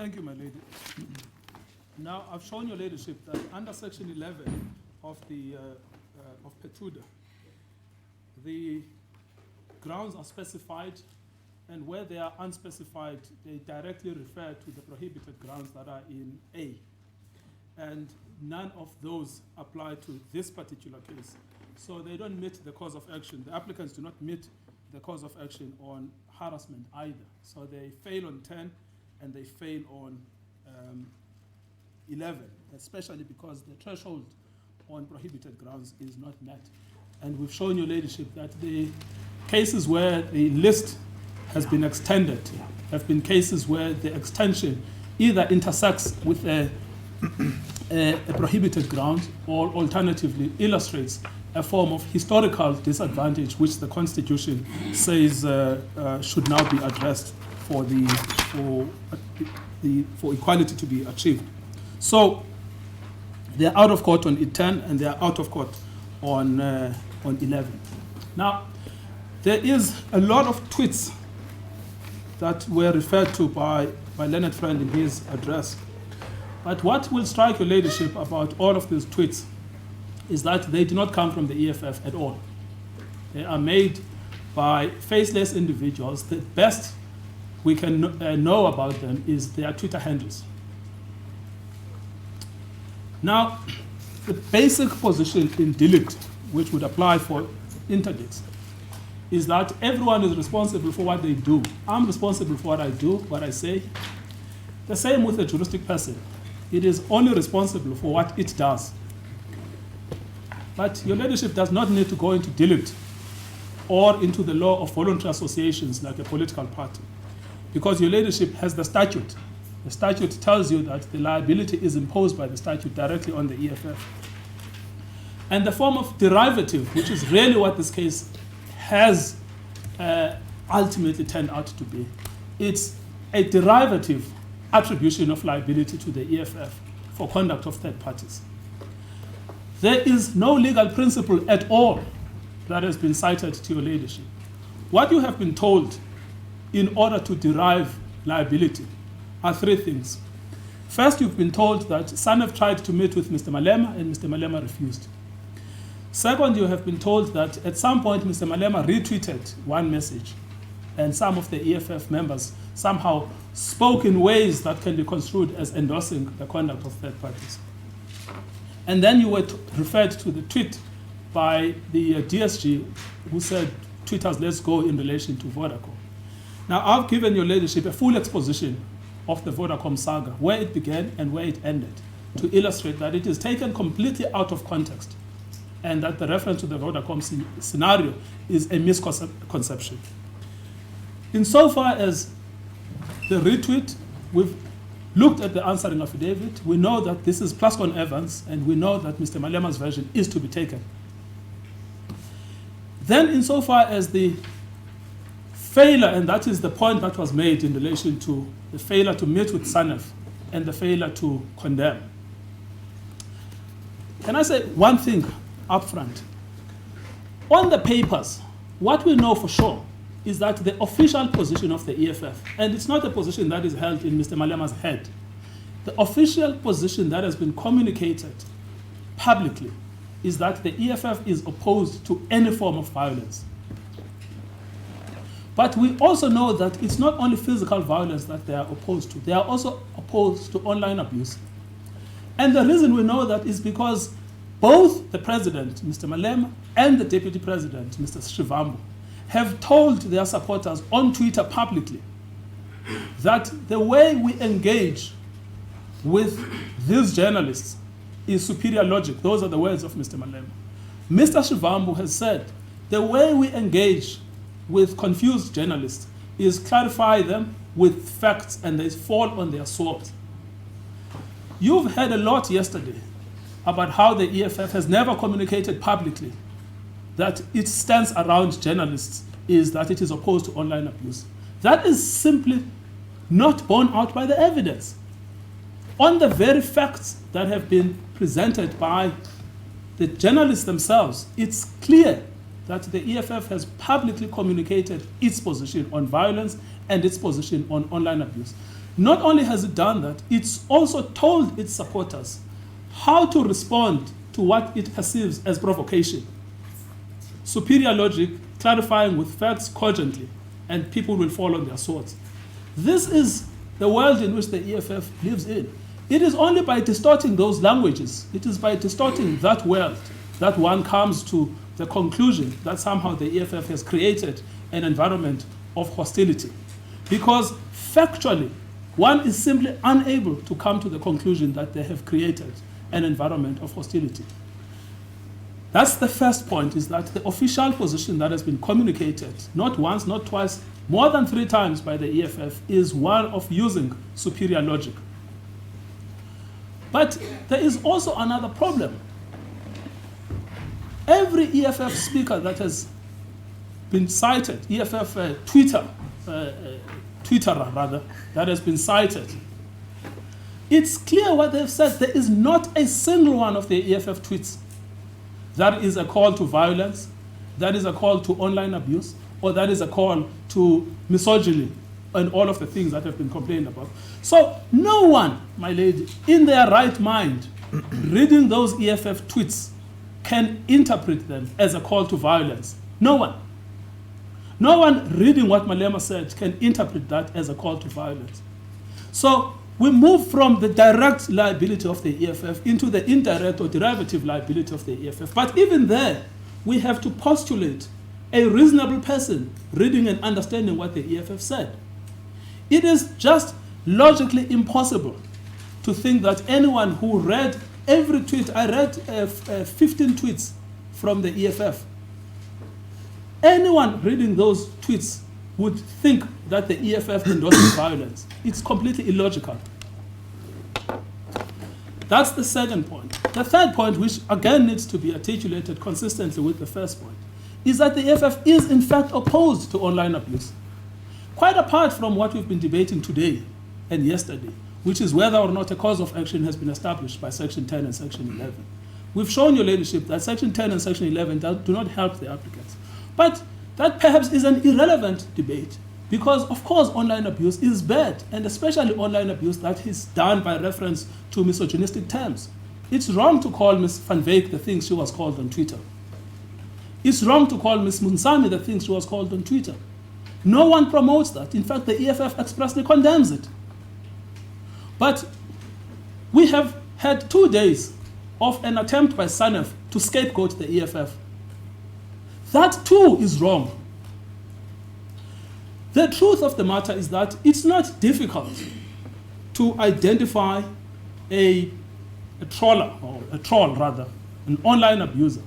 Thank you, my lady. Now, I've shown your ladyship that under Section 11 of the of Pretoria, the grounds are specified, and where they are unspecified, they directly refer to the prohibited grounds that are in A. And none of those apply to this particular case. So they don't meet the cause of action. The applicants do not meet the cause of action on harassment either. So they fail on 10 and they fail on 11, especially because the threshold on prohibited grounds is not met. And we've shown your ladyship that the cases where the list has been extended have been cases where the extension either intersects with a prohibited ground or alternatively illustrates a form of historical disadvantage which the Constitution says should now be addressed for equality to be achieved. So they're out of court on 10 and they're out of court on 11. Now, there is a lot of tweets that were referred to by Leonard Friend in his address. But what will strike your ladyship about all of these tweets is that they do not come from the EFF at all. They are made by faceless individuals. The best we can know about them is their Twitter handles. Now, the basic position in delete, which would apply for interdicts, is that everyone is responsible for what they do. I'm responsible for what I do, what I say. The same with a juristic person. It is only responsible for what it does. But your ladyship does not need to go into delete or into the law of voluntary associations like a political party, because your ladyship has the statute. The statute tells you that the liability is imposed by the statute directly on the EFF. And the form of derivative, which is really what this case has ultimately turned out to be, it's a derivative attribution of liability to the EFF for conduct of third parties. There is no legal principle at all that has been cited to your ladyship. What you have been told in order to derive liability are three things. First, you've been told that Sanef tried to meet with Mr. Malema and Mr. Malema refused. Second, you have been told that at some point Mr. Malema retweeted one message and some of the EFF members somehow spoke in ways that can be construed as endorsing the conduct of third parties. And then you were referred to the tweet by the DSG who said, "Tweeters, let's go," in relation to Vodacom. Now, I've given your ladyship a full exposition of the Vodacom saga, where it began and where it ended, to illustrate that it is taken completely out of context and that the reference to the Vodacom scenario is a misconception. Insofar as the retweet, we've looked at the answering affidavit. We know that this is Plascon Evans, and we know that Mr. Malema's version is to be taken. Then, insofar as the failure, and that is the point that was made in relation to the failure to meet with Sanef and the failure to condemn. Can I say one thing up front? On the papers, what we know for sure is that the official position of the EFF, and it's not a position that is held in Mr. Malema's head, the official position that has been communicated publicly is that the EFF is opposed to any form of violence. But we also know that it's not only physical violence that they are opposed to, they are also opposed to online abuse. And the reason we know that is because both the president, Mr. Malema, and the deputy president, Mr. Shivambu, have told their supporters on Twitter publicly that the way we engage with these journalists is superior logic. Those are the words of Mr. Malema. Mr. Shivambu has said the way we engage with confused journalists is clarify them with facts and they fall on their sword. You've heard a lot yesterday about how the EFF has never communicated publicly that its stance around journalists is that it is opposed to online abuse. That is simply not borne out by the evidence. On the very facts that have been presented by the journalists themselves, it's clear that the EFF has publicly communicated its position on violence and its position on online abuse. Not only has it done that, it's also told its supporters how to respond to what it perceives as provocation. Superior logic, clarifying with facts cogently, and people will fall on their swords. This is the world in which the EFF lives in. It is only by distorting those languages, it is by distorting that world, that one comes to the conclusion that somehow the EFF has created an environment of hostility. Because factually, one is simply unable to come to the conclusion that they have created an environment of hostility. That's the first point, is that the official position that has been communicated, not once, not twice, more than 3 times by the EFF, is one of using superior logic. But there is also another problem. Every EFF speaker that has been cited, EFF Twitterer rather, that has been cited, it's clear what they've said. There is not a single one of the EFF tweets that is a call to violence, that is a call to online abuse, or that is a call to misogyny and all of the things that have been complained about. So no one, my lady, in their right mind, reading those EFF tweets can interpret them as a call to violence. No one. No one reading what Malema said can interpret that as a call to violence. So we move from the direct liability of the EFF into the indirect or derivative liability of the EFF. But even there, we have to postulate a reasonable person reading and understanding what the EFF said. It is just logically impossible to think that anyone who read every tweet, I read 15 tweets from the EFF, anyone reading those tweets would think that the EFF endorses violence. It's completely illogical. That's the second point. The third point, which again needs to be articulated consistently with the first point, is that the EFF is in fact opposed to online abuse. Quite apart from what we've been debating today and yesterday, which is whether or not a cause of action has been established by Section 10 and Section 11. We've shown your ladyship that Section 10 and Section 11 do not help the applicants. But that perhaps is an irrelevant debate, because of course online abuse is bad, and especially online abuse that is done by reference to misogynistic terms. It's wrong to call Ms. Van Wyk the things she was called on Twitter. It's wrong to call Ms. Munsami the things she was called on Twitter. No one promotes that. In fact, the EFF expressly condemns it. But we have had 2 days of an attempt by Sanef to scapegoat the EFF. That too is wrong. The truth of the matter is that it's not difficult to identify a troller, or a troll rather, an online abuser.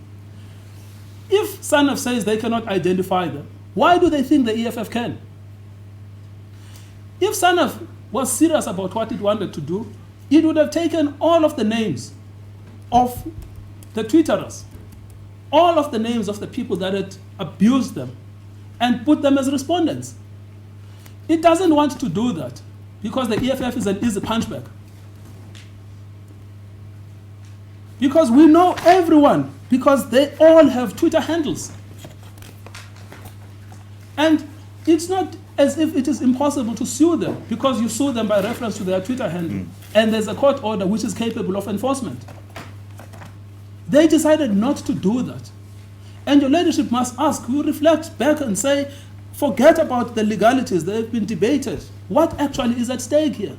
If Sanef says they cannot identify them, why do they think the EFF can? If Sanef was serious about what it wanted to do, it would have taken all of the names of the Twitterers, all of the names of the people that had abused them, and put them as respondents. It doesn't want to do that because the EFF is an easy punchback. Because we know everyone, because they all have Twitter handles. And it's not as if it is impossible to sue them, because you sue them by reference to their Twitter handle, and there's a court order which is capable of enforcement. They decided not to do that. And your ladyship must ask, you reflect back and say, forget about the legalities that have been debated. What actually is at stake here?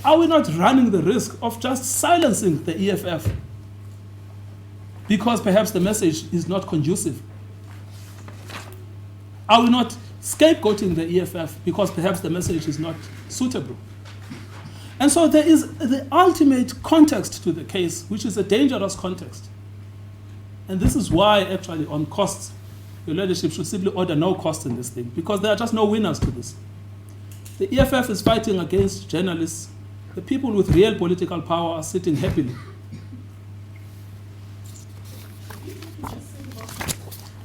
Are we not running the risk of just silencing the EFF because perhaps the message is not conducive? Are we not scapegoating the EFF because perhaps the message is not suitable? And so there is the ultimate context to the case, which is a dangerous context. And this is why, actually, on costs, your ladyship should simply order no cost in this thing, because there are just no winners to this. The EFF is fighting against journalists. The people with real political power are sitting happily.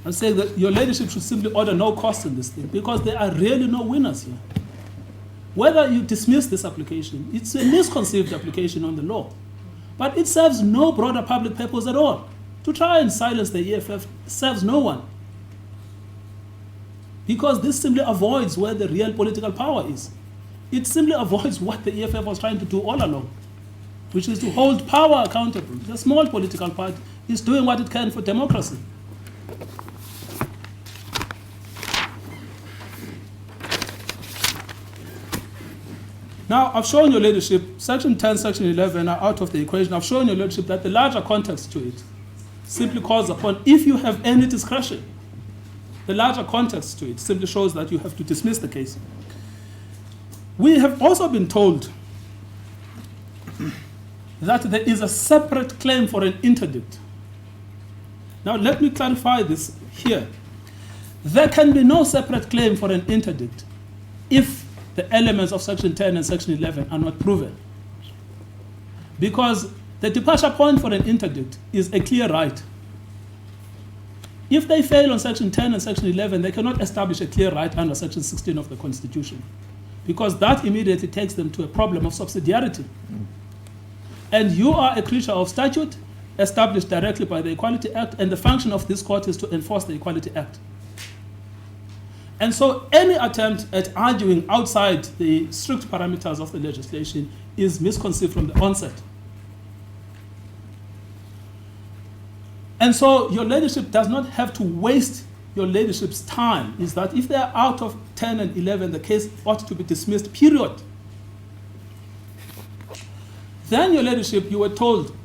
I'm saying that your ladyship should simply order no cost in this thing, because there are really no winners here. Whether you dismiss this application, it's a misconceived application on the law, but it serves no broader public purpose at all. To try and silence the EFF serves no one, because this simply avoids where the real political power is. it simply avoids what the EFF was trying to do all along, which is to hold power accountable. The small political party is doing what it can for democracy. Now, I've shown your leadership, Section 10, Section 11 are out of the equation. I've shown your leadership that the larger context to it simply calls upon, if you have any discretion, the larger context to it simply shows that you have to dismiss the case. We have also been told that there is a separate claim for an interdict. Now, let me clarify this here. There can be no separate claim for an interdict if the elements of Section 10 and Section 11 are not proven. Because the departure point for an interdict is a clear right. If they fail on Section 10 and Section 11, they cannot establish a clear right under Section 16 of the Constitution, because that immediately takes them to a problem of subsidiarity. And you are a creature of statute established directly by the Equality Act, and the function of this court is to enforce the Equality Act. And so any attempt at arguing outside the strict parameters of the legislation is misconceived from the onset. And so your leadership does not have to waste your leadership's time. Is that if they are out of 10 and 11, the case ought to be dismissed, period. Then your leadership, you were told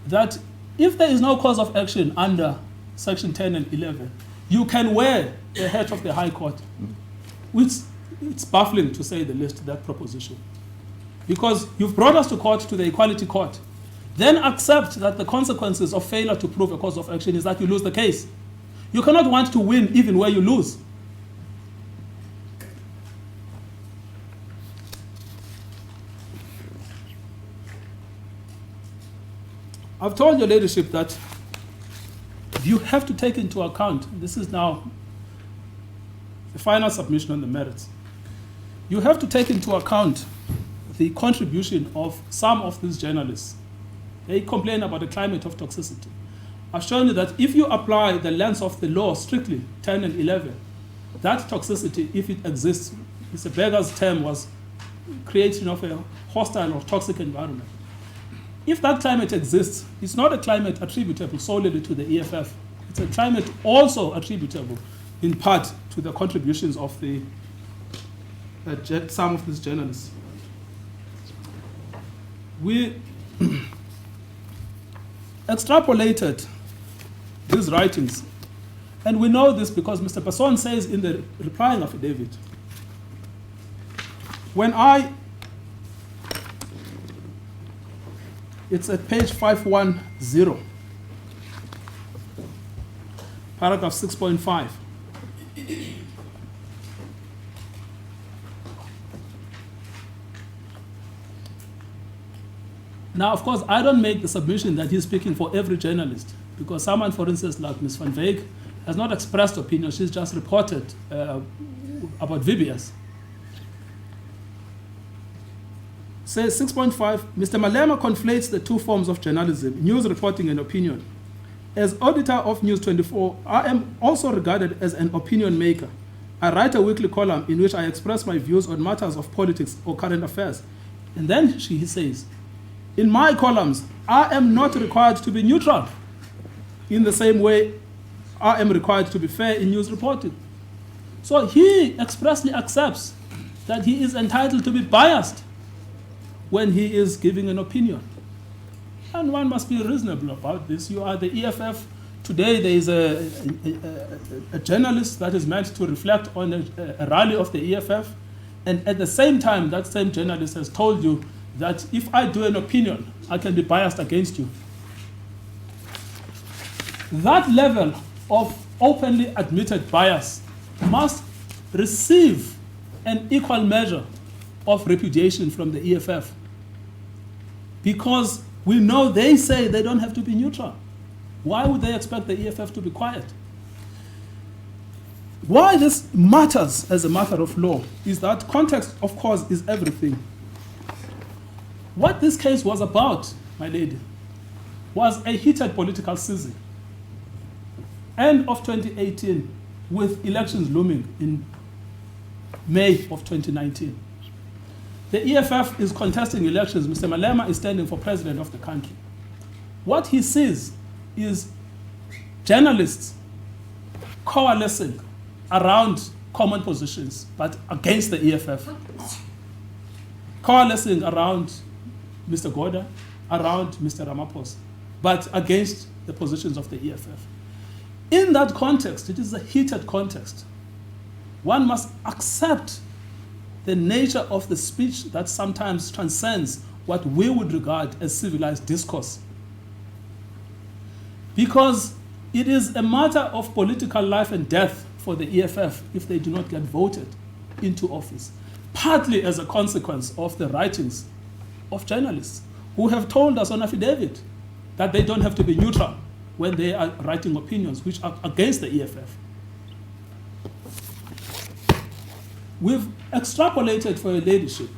that if there is no cause of action under Section 10 and 11, you can wear the hat of the High Court, which it's baffling to say the least, that proposition. Because you've brought us to court, to the Equality Court, then accept that the consequences of failure to prove a cause of action is that you lose the case. You cannot want to win even where you lose. I've told your leadership that you have to take into account, this is now the final submission on the merits, you have to take into account the contribution of some of these journalists. They complain about the climate of toxicity. I've shown you that if you apply the lens of the law strictly, 10 and 11, that toxicity, if it exists, Mr. Beggar's term was creation of a hostile or toxic environment. If that climate exists, it's not a climate attributable solely to the EFF. It's a climate also attributable in part to the contributions of some of these journalists. We extrapolated these writings, and we know this because Mr. Passon says in the replying affidavit, it's at page 510, paragraph 6.5. Now, of course, I don't make the submission that he's speaking for every journalist, because someone, for instance, like Ms. Van Wyk, has not expressed opinion, she's just reported about VBS. Says 6.5, Mr. Malema conflates the two forms of journalism, news reporting and opinion. As auditor of News 24, I am also regarded as an opinion maker. I write a weekly column in which I express my views on matters of politics or current affairs. And then he says, in my columns, I am not required to be neutral in the same way I am required to be fair in news reporting. So he expressly accepts that he is entitled to be biased when he is giving an opinion. And one must be reasonable about this. You are the EFF. Today there is a journalist that is meant to reflect on a rally of the EFF, and at the same time that same journalist has told you that if I do an opinion, I can be biased against you. That level of openly admitted bias must receive an equal measure of repudiation from the EFF, because we know they say they don't have to be neutral. Why would they expect the EFF to be quiet? Why this matters as a matter of law is that context, of course, is everything. What this case was about, my lady, was a heated political season. End of 2018, with elections looming in May of 2019. the EFF is contesting elections. Mr. Malema is standing for president of the country. What he sees is journalists coalescing around common positions, but against the EFF. Coalescing around Mr. Goda, around Mr. Ramaphosa, but against the positions of the EFF. In that context, it is a heated context. One must accept the nature of the speech that sometimes transcends what we would regard as civilized discourse. Because it is a matter of political life and death for the EFF if they do not get voted into office, partly as a consequence of the writings of journalists who have told us on affidavit that they don't have to be neutral when they are writing opinions which are against the EFF. We've extrapolated for your ladyship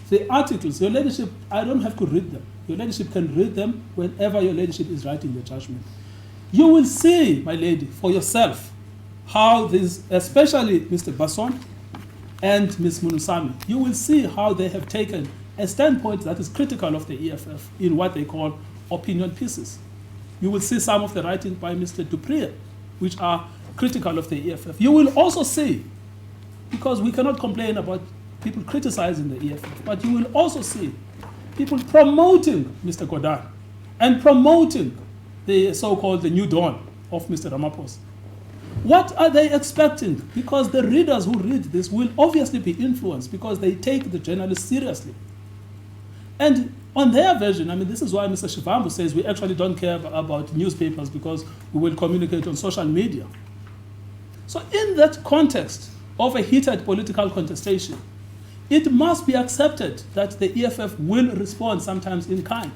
the articles. Your ladyship, I don't have to read them. Your ladyship can read them whenever your ladyship is writing your judgment. You will see, my lady, for yourself, how this, especially Mr. Basson and Ms. Munusami, you will see how they have taken a standpoint that is critical of the EFF in what they call opinion pieces. You will see some of the writing by Mr. Dupree, which are critical of the EFF. You will also see, because we cannot complain about people criticizing the EFF, but you will also see people promoting Mr. Goda and promoting the so-called the new dawn of Mr. Ramaphosa. What are they expecting? Because the readers who read this will obviously be influenced because they take the journalists seriously. And on their version, I mean, this is why Mr. Shivambu says we actually don't care about newspapers because we will communicate on social media. So in that context of a heated political contestation, it must be accepted that the EFF will respond sometimes in kind.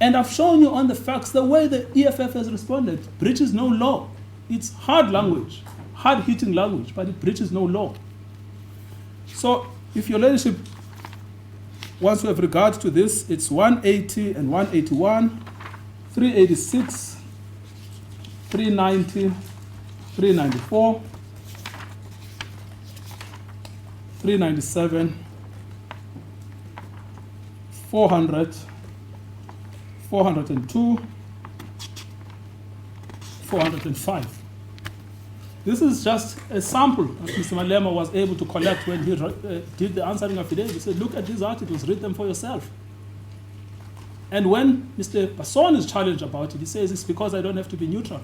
And I've shown you on the facts the way the EFF has responded breaches no law. It's hard language, hard-hitting language, but it breaches no law. So if your ladyship wants to have regard to this, it's 180 and 181, 386, 390, 394, 397, 400, 402, 405. This is just a sample that Mr. Malema was able to collect when he did the answering affidavit. He said, look at these articles, read them for yourself. And when Mr. Basson is challenged about it, he says it's because I don't have to be neutral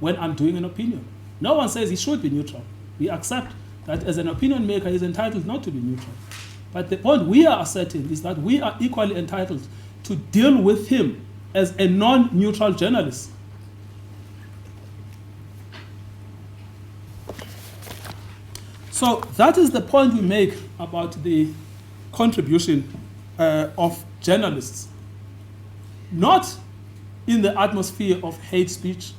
when I'm doing an opinion. No one says he should be neutral. We accept that as an opinion maker, he's entitled not to be neutral. But the point we are asserting is that we are equally entitled to deal with him as a non-neutral journalist. So that is the point we make about the contribution of journalists. Not in the atmosphere of hate speech,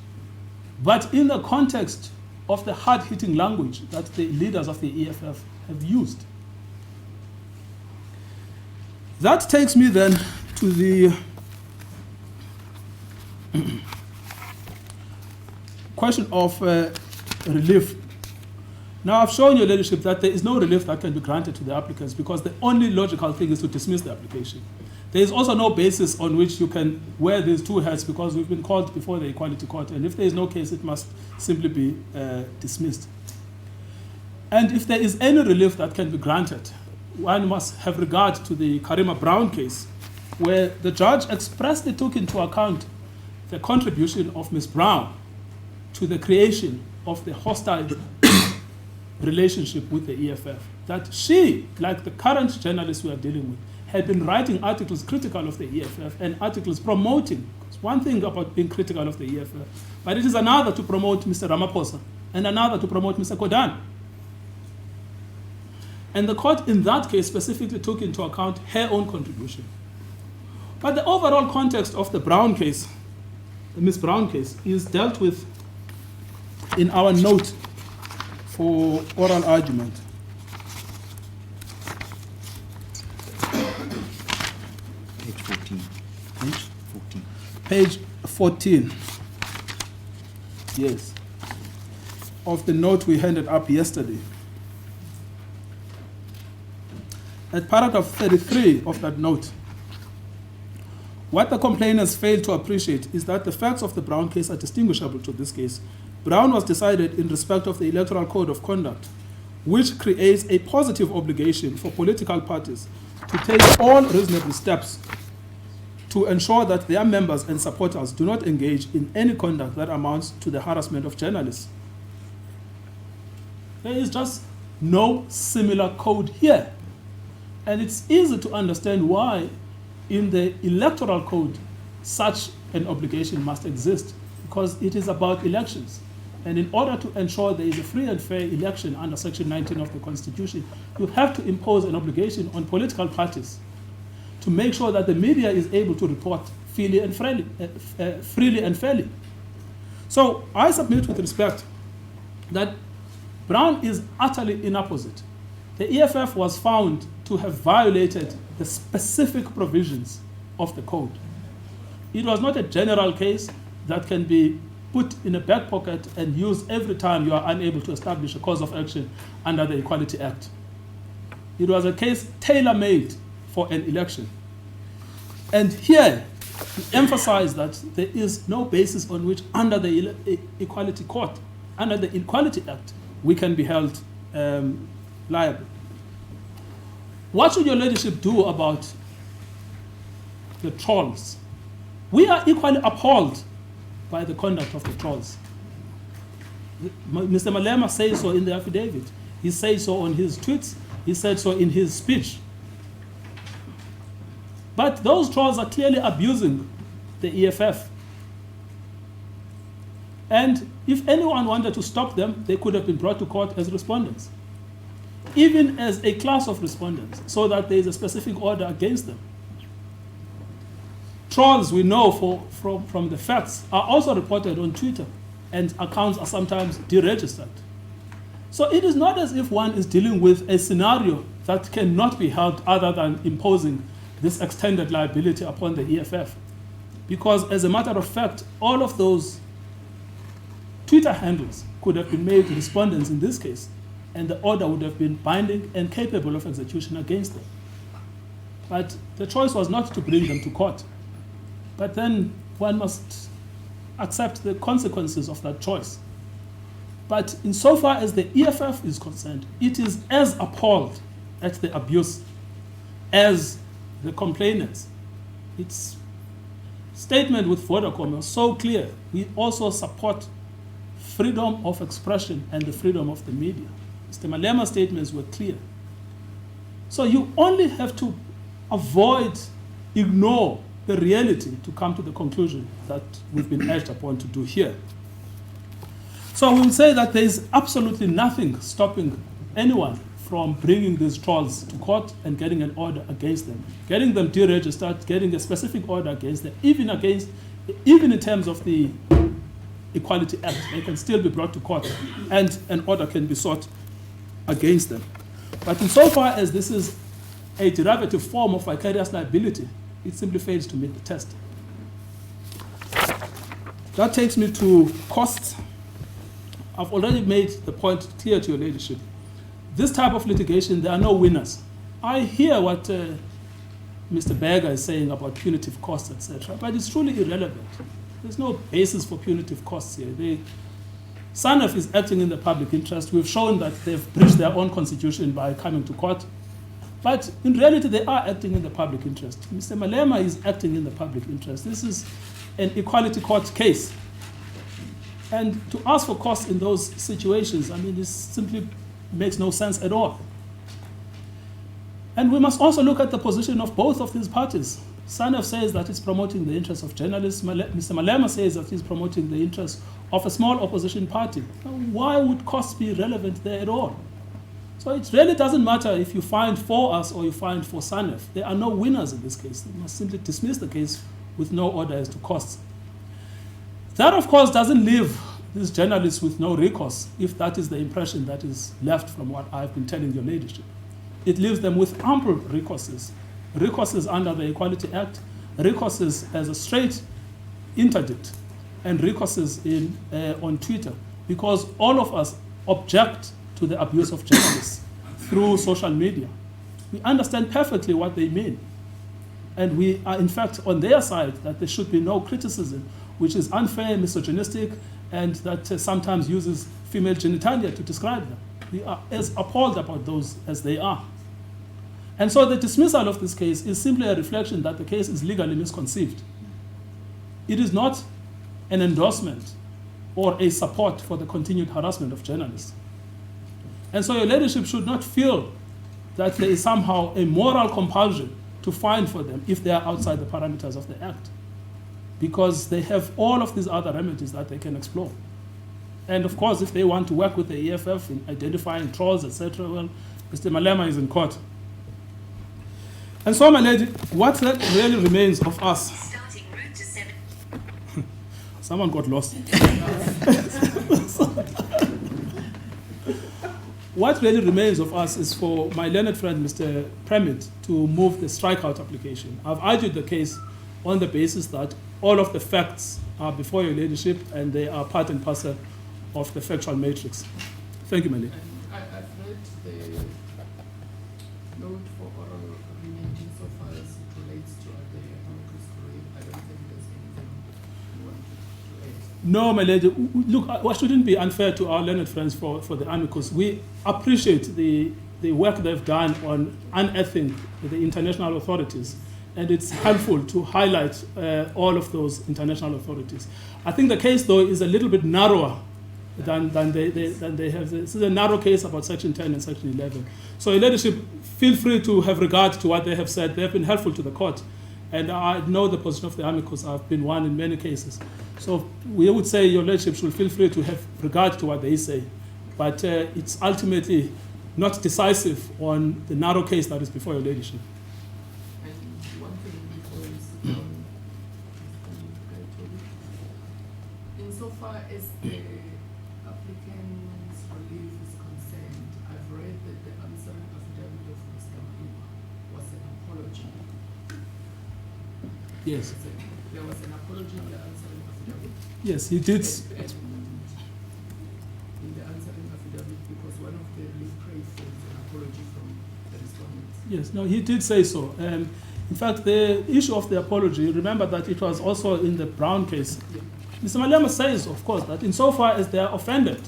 but in the context of the hard-hitting language that the leaders of the EFF have used. That takes me then to the question of relief. Now, I've shown your leadership that there is no relief that can be granted to the applicants because the only logical thing is to dismiss the application. There is also no basis on which you can wear these two hats because we've been called before the Equality Court, and if there is no case, it must simply be dismissed. And if there is any relief that can be granted, one must have regard to the Karima Brown case, where the judge expressly took into account the contribution of Ms. Brown to the creation of the hostile relationship with the EFF. That she, like the current journalists we are dealing with, had been writing articles critical of the EFF and articles promoting. It's one thing about being critical of the EFF, but it is another to promote Mr. Ramaphosa and another to promote Mr. Godan. And the court in that case specifically took into account her own contribution. But the overall context of the Brown case, the Ms. Brown case, is dealt with in our note for oral argument. Page 14. Page 14. Page 14. Yes. Of the note we handed up yesterday. at paragraph 33 of that note, what the complainants failed to appreciate is that the facts of the Brown case are distinguishable to this case. Brown was decided in respect of the Electoral Code of Conduct, which creates a positive obligation for political parties to take all reasonable steps to ensure that their members and supporters do not engage in any conduct that amounts to the harassment of journalists. There is just no similar code here. And it's easy to understand why in the Electoral Code such an obligation must exist, because it is about elections. And in order to ensure there is a free and fair election under Section 19 of the Constitution, you have to impose an obligation on political parties to make sure that the media is able to report freely and fairly. So I submit with respect that Brown is utterly inapposite. The EFF was found to have violated the specific provisions of the code. It was not a general case that can be put in a back pocket and used every time you are unable to establish a cause of action under the Equality Act. It was a case tailor-made for an election. And here, we emphasize that there is no basis on which under the Equality Court, under the Equality Act, we can be held liable. What should your leadership do about the trolls? We are equally appalled by the conduct of the trolls. Mr. Malema says so in the affidavit. He says so on his tweets. He said so in his speech. But those trolls are clearly abusing the EFF. And if anyone wanted to stop them, they could have been brought to court as respondents, even as a class of respondents, so that there is a specific order against them. Trolls, we know from the facts, are also reported on Twitter, and accounts are sometimes deregistered. So it is not as if one is dealing with a scenario that cannot be helped other than imposing this extended liability upon the EFF. Because as a matter of fact, all of those Twitter handles could have been made respondents in this case, and the order would have been binding and capable of execution against them. But the choice was not to bring them to court. But then one must accept the consequences of that choice. But insofar as the EFF is concerned, it is as appalled at the abuse as the complainants. Its statement with Vodacom was so clear. We also support freedom of expression and the freedom of the media. Mr. Malema's statements were clear. So you only have to ignore the reality to come to the conclusion that we've been urged upon to do here. So we will say that there is absolutely nothing stopping anyone from bringing these trolls to court and getting an order against them, getting them deregistered, getting a specific order against them, even in terms of the Equality Act. They can still be brought to court and an order can be sought against them. But insofar as this is a derivative form of vicarious liability, it simply fails to meet the test. That takes me to costs. I've already made the point clear to your leadership. This type of litigation, there are no winners. I hear what Mr. Berger is saying about punitive costs, etc., but it's truly irrelevant. There's no basis for punitive costs here. Sanef is acting in the public interest. We've shown that they've breached their own constitution by coming to court. But in reality, they are acting in the public interest. Mr. Malema is acting in the public interest. This is an equality court case. And to ask for costs in those situations, I mean, this simply makes no sense at all. And we must also look at the position of both of these parties. Sanef says that it's promoting the interests of journalists. Mr. Malema says that he's promoting the interests of a small opposition party. Now, why would costs be relevant there at all? So it really doesn't matter if you find for us or you find for Sanef. There are no winners in this case. You must simply dismiss the case with no order as to costs. That, of course, doesn't leave these journalists with no recourse, if that is the impression that is left from what I've been telling your leadership. It leaves them with ample recourses. Recourses under the Equality Act, recourses as a straight interdict, and recourses on Twitter, because all of us object to the abuse of journalists through social media. We understand perfectly what they mean. And we are, in fact, on their side, that there should be no criticism, which is unfair, misogynistic, and that sometimes uses female genitalia to describe them. We are as appalled about those as they are. And so the dismissal of this case is simply a reflection that the case is legally misconceived. It is not an endorsement or a support for the continued harassment of journalists. And so your leadership should not feel that there is somehow a moral compulsion to fine for them if they are outside the parameters of the Act, because they have all of these other remedies that they can explore. And of course, if they want to work with the EFF in identifying trolls, etc., well, Mr. Malema is in court. And so, my lady, what really remains of us? Starting route to 7. Someone got lost. What really remains of us is for my learned friend, Mr. Premhid, to move the strikeout application. I've argued the case on the basis that all of the facts are before your leadership and they are part and parcel of the factual matrix. Thank you, my lady. I've read the note for oral agreement insofar as it relates to the amicus curiae. I don't think there's anything you want to add. No, my lady. Look, I shouldn't be unfair to our learned friends for the amicus. We appreciate the work they've done on unearthing the international authorities, and it's helpful to highlight all of those international authorities. I think the case, though, is a little bit narrower than they have. This is a narrow case about Section 10 and Section 11. So your leadership, feel free to have regard to what they have said. They have been helpful to the court. And I know the position of the amicus. I've been one in many cases. So we would say your leadership should feel free to have regard to what they say. But it's ultimately not decisive on the narrow case that is before your leadership. And one thing before you sit down, insofar as the applicant's relief is concerned, I've read that the answering affidavit of Mr. Malema was an apology. Yes. There was an apology in the answering affidavit. Yes, he did. In the answering affidavit, because one of the lead prayed for an apology from the respondents. Yes, no, he did say so. In fact, the issue of the apology, remember that it was also in the Brown case. Mr. Malema says, of course, that insofar as they are offended,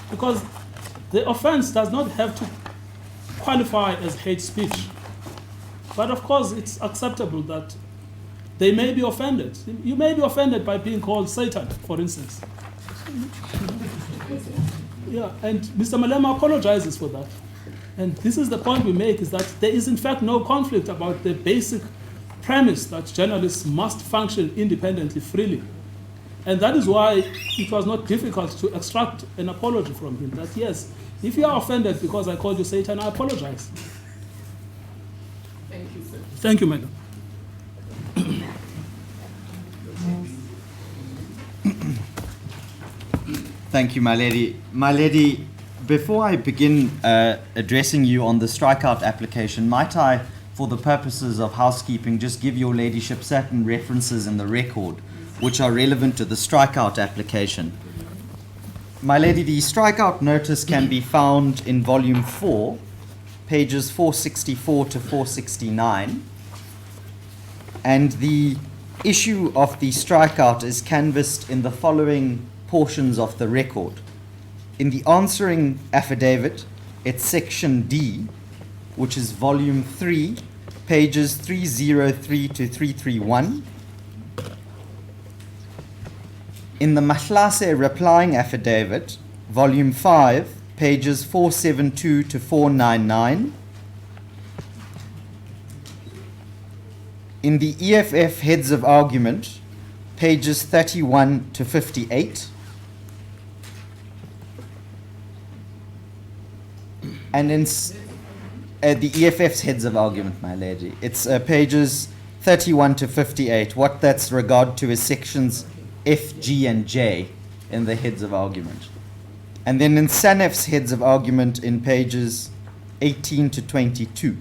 because the offense does not have to qualify as hate speech. But of course, it's acceptable that they may be offended. You may be offended by being called Satan, for instance. Yeah, and Mr. Malema apologizes for that. And this is the point we make, is that there is in fact no conflict about the basic premise that journalists must function independently, freely. And that is why it was not difficult to extract an apology from him, that yes, if you are offended because I called you Satan, I apologize. Thank you, sir. Thank you, madam. Thank you, my lady. My lady, before I begin addressing you on the strikeout application, might I, for the purposes of housekeeping, just give your ladyship certain references in the record which are relevant to the strikeout application. My lady, the strikeout notice can be found in volume 4, pages 464 to 469. And the issue of the strikeout is canvassed in the following portions of the record. In the answering affidavit, it's section D, which is volume 3, pages 303 to 331. In the Mahlase replying affidavit, volume 5, pages 472 to 499. In the EFF heads of argument, pages 31 to 58. And in the EFF's heads of argument, my lady, it's pages 31 to 58. What that's regard to is sections F, G, and J in the heads of argument. And then in Sanef's heads of argument in pages 18 to 22.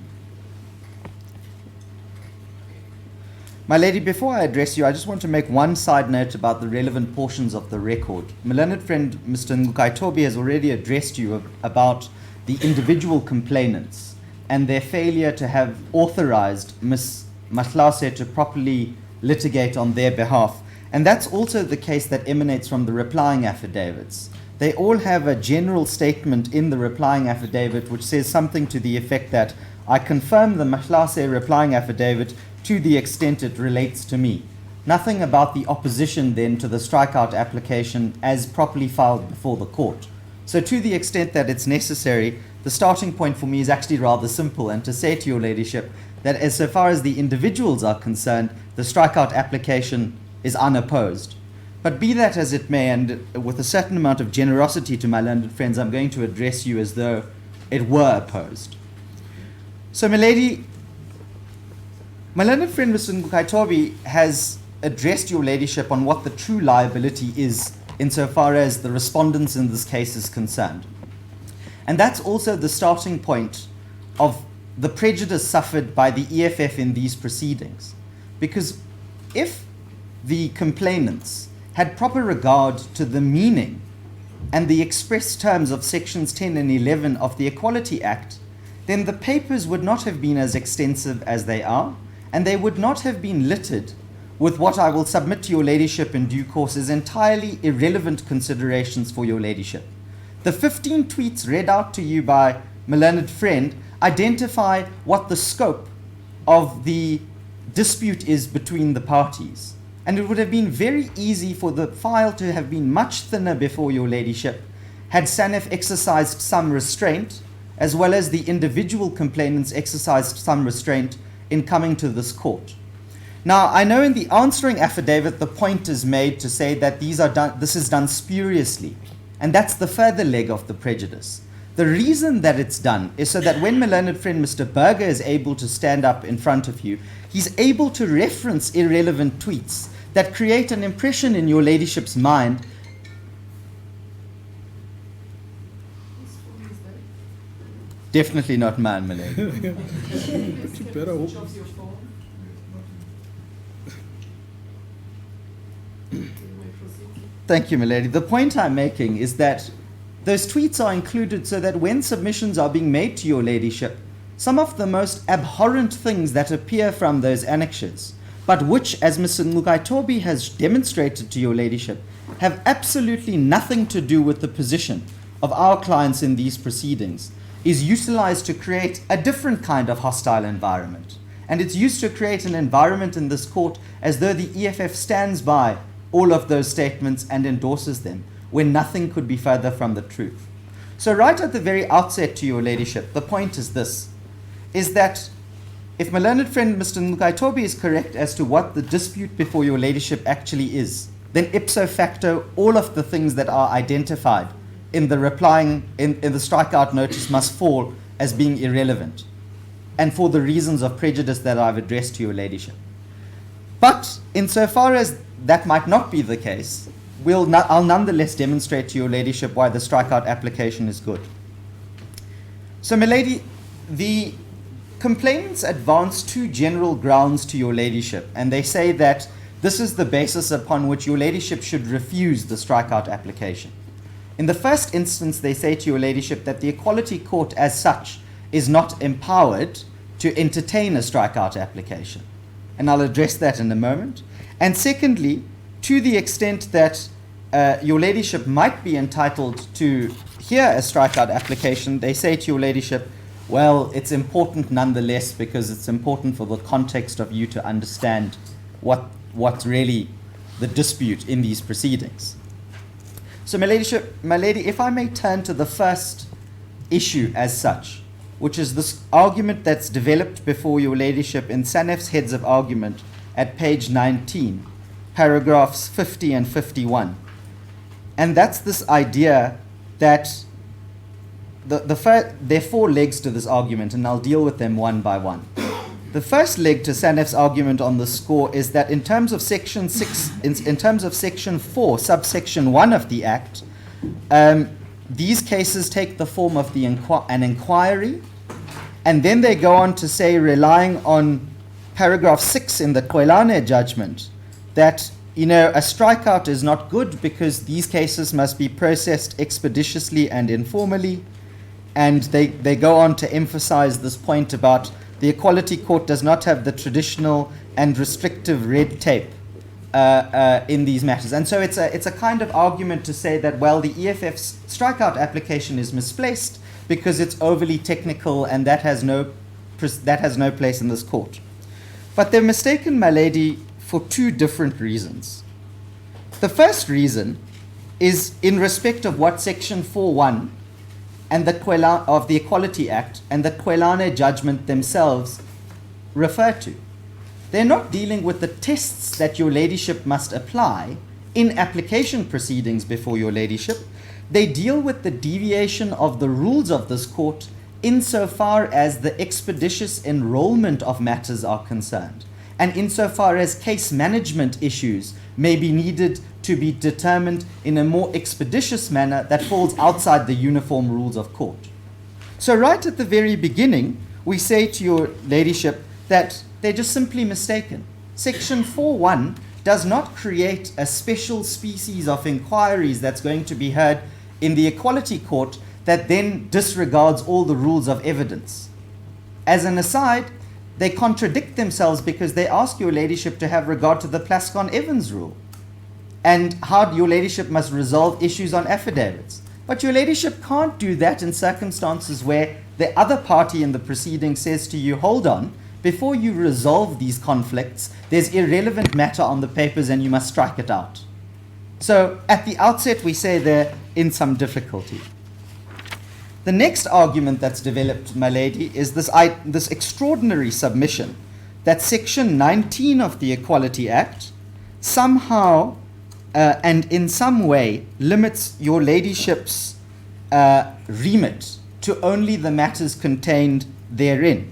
My lady, before I address you, I just want to make one side note about the relevant portions of the record. My learned friend, Mr. Ngcukaitobi, has already addressed you about the individual complainants and their failure to have authorized Ms. Mahlase to properly litigate on their behalf. And that's also the case that emanates from the replying affidavits. They all have a general statement in the replying affidavit which says something to the effect that I confirm the Mahlase replying affidavit to the extent it relates to me. Nothing about the opposition then to the strikeout application as properly filed before the court. So to the extent that it's necessary, the starting point for me is actually rather simple, and to say to your ladyship that as so far as the individuals are concerned, the strikeout application is unopposed. But be that as it may, and with a certain amount of generosity to my learned friends, I'm going to address you as though it were opposed. So my learned friend Mr. Ngcukaitobi has addressed your ladyship on what the true liability is insofar as the respondents in this case is concerned. And that's also the starting point of the prejudice suffered by the EFF in these proceedings. Because if the complainants had proper regard to the meaning and the express terms of sections 10 and 11 of the Equality Act, then the papers would not have been as extensive as they are, and they would not have been littered with what I will submit to your ladyship in due course as entirely irrelevant considerations for your ladyship. The 15 tweets read out to you by my learned friend identify what the scope of the dispute is between the parties. And it would have been very easy for the file to have been much thinner before your ladyship had Sanef exercised some restraint, as well as the individual complainants exercised some restraint in coming to this court. Now, I know in the answering affidavit the point is made to say that this is done spuriously, and that's the further leg of the prejudice. The reason that it's done is so that when my learned friend Mr. Berger is able to stand up in front of you, he's able to reference irrelevant tweets that create an impression in your ladyship's mind. Whose phone is that? Definitely not mine, my lady. You better hope. Switch off your phone. You may proceed. Thank you, my lady. The point I'm making is that those tweets are included so that when submissions are being made to your ladyship, some of the most abhorrent things that appear from those annexures, but which, as Mr. Ngcukaitobi has demonstrated to your ladyship, have absolutely nothing to do with the position of our clients in these proceedings, is utilized to create a different kind of hostile environment. And it's used to create an environment in this court as though the EFF stands by all of those statements and endorses them, when nothing could be further from the truth. So right at the very outset to your ladyship, the point is this, is that if my learned friend Mr. Ngcukaitobi is correct as to what the dispute before your ladyship actually is, then ipso facto all of the things that are identified in the replying in the strikeout notice must fall as being irrelevant, and for the reasons of prejudice that I've addressed to your ladyship. But insofar as that might not be the case, I'll nonetheless demonstrate to your ladyship why the strikeout application is good. So my lady, the complainants advance two general grounds to your ladyship, and they say that this is the basis upon which your ladyship should refuse the strikeout application. In the first instance, they say to your ladyship that the Equality Court as such is not empowered to entertain a strikeout application. And I'll address that in a moment. And secondly, to the extent that your ladyship might be entitled to hear a strikeout application, they say to your ladyship, well, it's important nonetheless because it's important for the context of you to understand what's really the dispute in these proceedings. So my lady, if I may turn to the first issue as such, which is this argument that's developed before your ladyship in Sanef's heads of argument at page 19, paragraphs 50 and 51. And that's this idea that there are four legs to this argument, and I'll deal with them one by one. The first leg to Sanef's argument on the score is that in terms of section 6, in terms of section 4, subsection 1 of the Act, these cases take the form of an inquiry, and then they go on to say, relying on paragraph 6 in the Koilane judgment, that a strikeout is not good because these cases must be processed expeditiously and informally. And they go on to emphasize this point about the Equality Court does not have the traditional and restrictive red tape in these matters. And so it's a kind of argument to say that, well, the EFF's strikeout application is misplaced because it's overly technical and that has no place in this court. But they're mistaken, my lady, for two different reasons. The first reason is in respect of what Section 4.1 and of the Equality Act and the Kwelane judgment themselves refer to. They're not dealing with the tests that your ladyship must apply in application proceedings before your ladyship. They deal with the deviation of the rules of this court insofar as the expeditious enrollment of matters are concerned, and insofar as case management issues may be needed to be determined in a more expeditious manner that falls outside the uniform rules of court. So right at the very beginning, we say to your ladyship that they're just simply mistaken. Section 4.1 does not create a special species of inquiries that's going to be heard in the Equality Court that then disregards all the rules of evidence. As an aside, they contradict themselves because they ask your ladyship to have regard to the Plascon-Evans rule and how your ladyship must resolve issues on affidavits. But your ladyship can't do that in circumstances where the other party in the proceeding says to you, hold on, before you resolve these conflicts, there's irrelevant matter on the papers and you must strike it out. So at the outset, we say they're in some difficulty. The next argument that's developed, my lady, is this extraordinary submission that Section 19 of the Equality Act somehow and in some way limits your ladyship's remit to only the matters contained therein.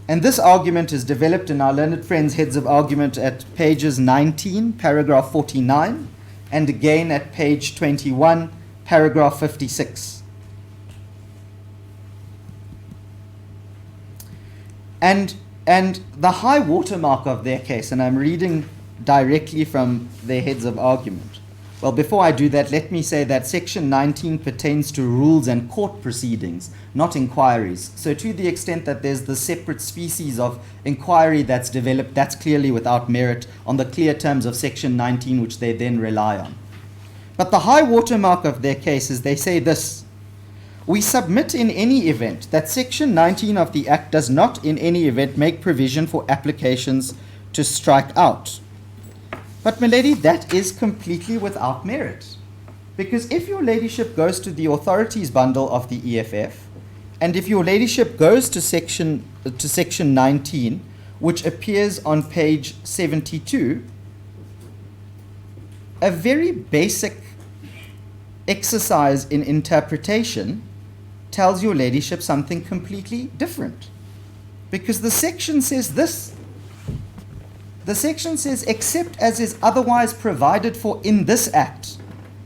And this argument is developed in our learned friends' heads of argument at pages 19, paragraph 49, and again at page 21, paragraph 56. And the high watermark of their case, and I'm reading directly from their heads of argument. Well, before I do that, let me say that Section 19 pertains to rules and court proceedings, not inquiries. So to the extent that there's the separate species of inquiry that's developed, that's clearly without merit on the clear terms of Section 19, which they then rely on. But the high watermark of their case is they say this: we submit in any event that Section 19 of the Act does not in any event make provision for applications to strike out. But, my lady, that is completely without merit. Because if your ladyship goes to the authorities bundle of the EFF, and if your ladyship goes to Section 19, which appears on page 72, a very basic exercise in interpretation tells your ladyship something completely different. Because the section says this. The section says, except as is otherwise provided for in this Act,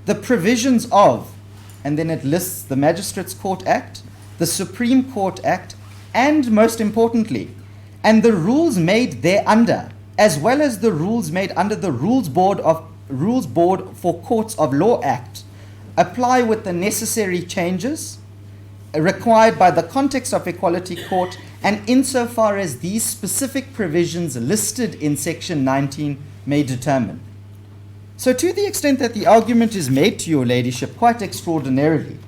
the provisions of, and then it lists the Magistrates Court Act, the Supreme Court Act, and most importantly, and the rules made thereunder, as well as the rules made under the Rules Board for Courts of Law Act, apply with the necessary changes required by the context of Equality Court, and insofar as these specific provisions listed in Section 19 may determine. So to the extent that the argument is made to your ladyship quite extraordinarily,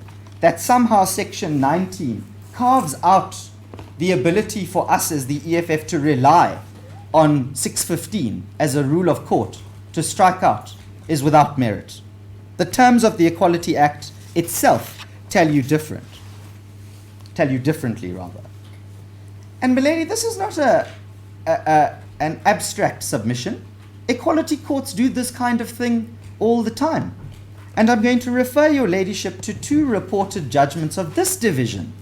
that somehow Section 19 carves out the ability for us as the EFF to rely on 615 as a rule of court to strike out, is without merit. The terms of the Equality Act itself tell you differently. And milady, this is not an abstract submission. Equality courts do this kind of thing all the time. And I'm going to refer your ladyship to two reported judgments of this division,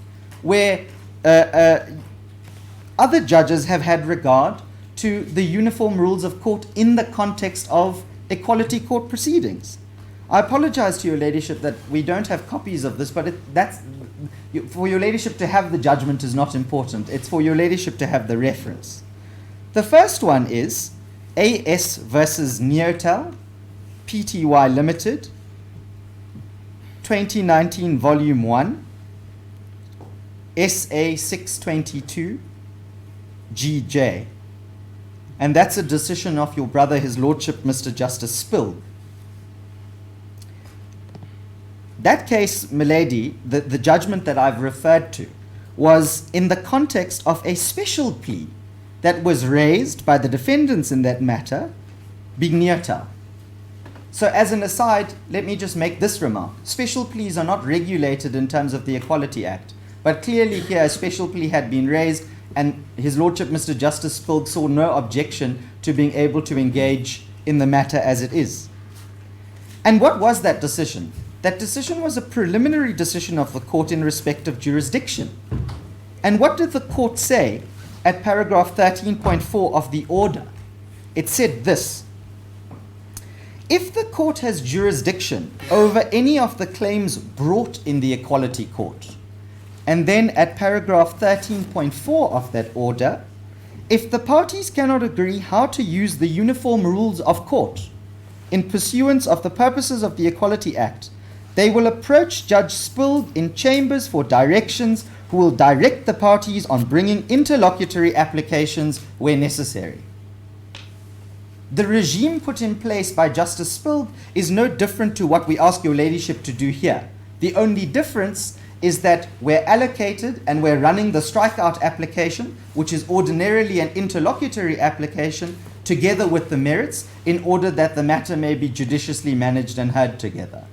where other judges have had regard to the uniform rules of court in the context of equality court proceedings. I apologize to your ladyship that we don't have copies of this, but for your ladyship to have the judgment is not important. It's for your ladyship to have the reference. The first one is AS versus Neotel, Pty Limited, 2019 Volume 1, SA 622 GJ. And that's a decision of your brother, His Lordship, Mr. Justice Spill. That case, milady, the judgment that I've referred to, was in the context of a special plea that was raised by the defendants in that matter, Bignierta. So as an aside, let me just make this remark. Special pleas are not regulated in terms of the Equality Act, but clearly here a special plea had been raised, and His Lordship Mr. Justice Spilg saw no objection to being able to engage in the matter as it is. And what was that decision? That decision was a preliminary decision of the court in respect of jurisdiction. And what did the court say at paragraph 13.4 of the order? It said this: if the court has jurisdiction over any of the claims brought in the Equality Court, and then at paragraph 13.4 of that order, if the parties cannot agree how to use the uniform rules of court in pursuance of the purposes of the Equality Act, they will approach Judge Spilg in chambers for directions, who will direct the parties on bringing interlocutory applications where necessary. The regime put in place by Justice Spilg is no different to what we ask your ladyship to do here. The only difference is that we're allocated and we're running the strikeout application, which is ordinarily an interlocutory application, together with the merits, in order that the matter may be judiciously managed and heard together.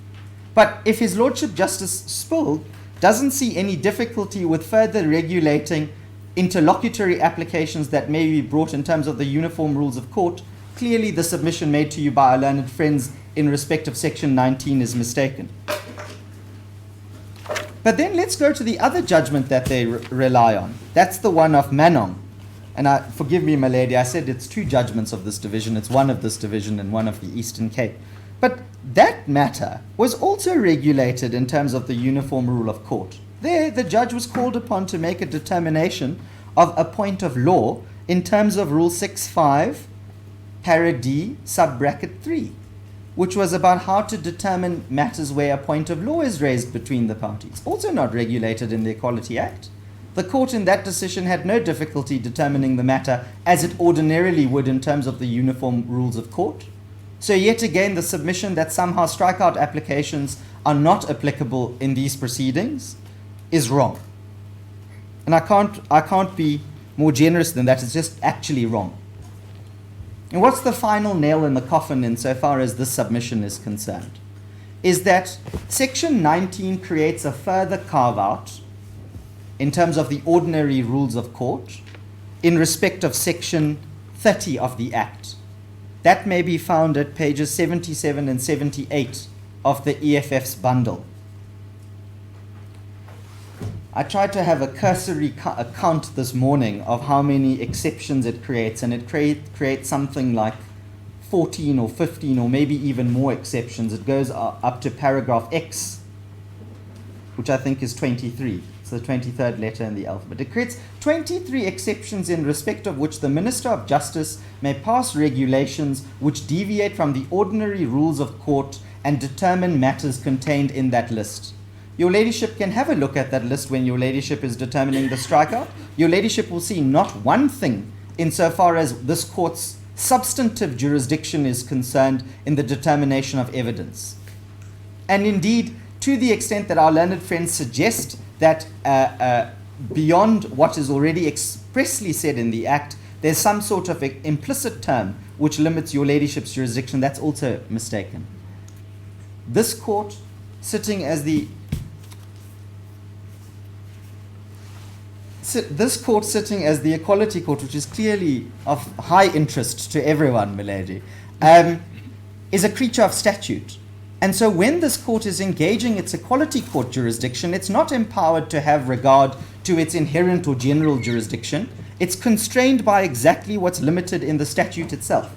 But if His Lordship Justice Spilg doesn't see any difficulty with further regulating interlocutory applications that may be brought in terms of the uniform rules of court, clearly the submission made to you by our learned friends in respect of section 19 is mistaken. But then let's go to the other judgment that they rely on. That's the one of Manong. And forgive me, my lady, I said it's two judgments of this division. It's one of this division and one of the Eastern Cape. But that matter was also regulated in terms of the uniform rule of court. There, the judge was called upon to make a determination of a point of law in terms of Rule 6.5, para D, sub-bracket 3, which was about how to determine matters where a point of law is raised between the parties, also not regulated in the Equality Act. The court in that decision had no difficulty determining the matter as it ordinarily would in terms of the uniform rules of court. So yet again, the submission that somehow strikeout applications are not applicable in these proceedings is wrong. And I can't be more generous than that. It's just actually wrong. And what's the final nail in the coffin insofar as this submission is concerned? Is that section 19 creates a further carve-out in terms of the ordinary rules of court in respect of section 30 of the Act. That may be found at pages 77 and 78 of the EFF's bundle. I tried to have a cursory count this morning of how many exceptions it creates, and it creates something like 14 or 15 or maybe even more exceptions. It goes up to paragraph X, which I think is 23. It's the 23rd letter in the alphabet. It creates 23 exceptions in respect of which the Minister of Justice may pass regulations which deviate from the ordinary rules of court and determine matters contained in that list. Your ladyship can have a look at that list when your ladyship is determining the strikeout. Your ladyship will see not one thing insofar as this court's substantive jurisdiction is concerned in the determination of evidence. And indeed, to the extent that our learned friends suggest that beyond what is already expressly said in the Act, there's some sort of implicit term which limits your ladyship's jurisdiction, that's also mistaken. This court, sitting as the Equality Court, which is clearly of high interest to everyone, milady, is a creature of statute. And so when this court is engaging its Equality Court jurisdiction, it's not empowered to have regard to its inherent or general jurisdiction. It's constrained by exactly what's limited in the statute itself.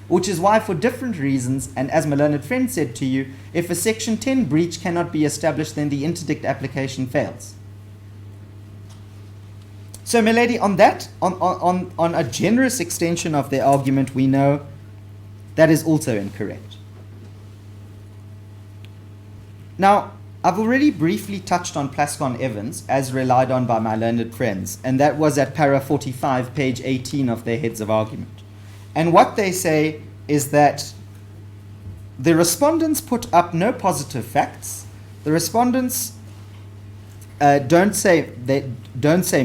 Which is why, for different reasons, and as my learned friend said to you, if a Section 10 breach cannot be established, then the interdict application fails. So, my lady, on that, on a generous extension of their argument, we know that is also incorrect. Now, I've already briefly touched on Plascon Evans as relied on by my learned friends, and that was at para 45, page 18 of their heads of argument. And what they say is that the respondents put up no positive facts. The respondents don't say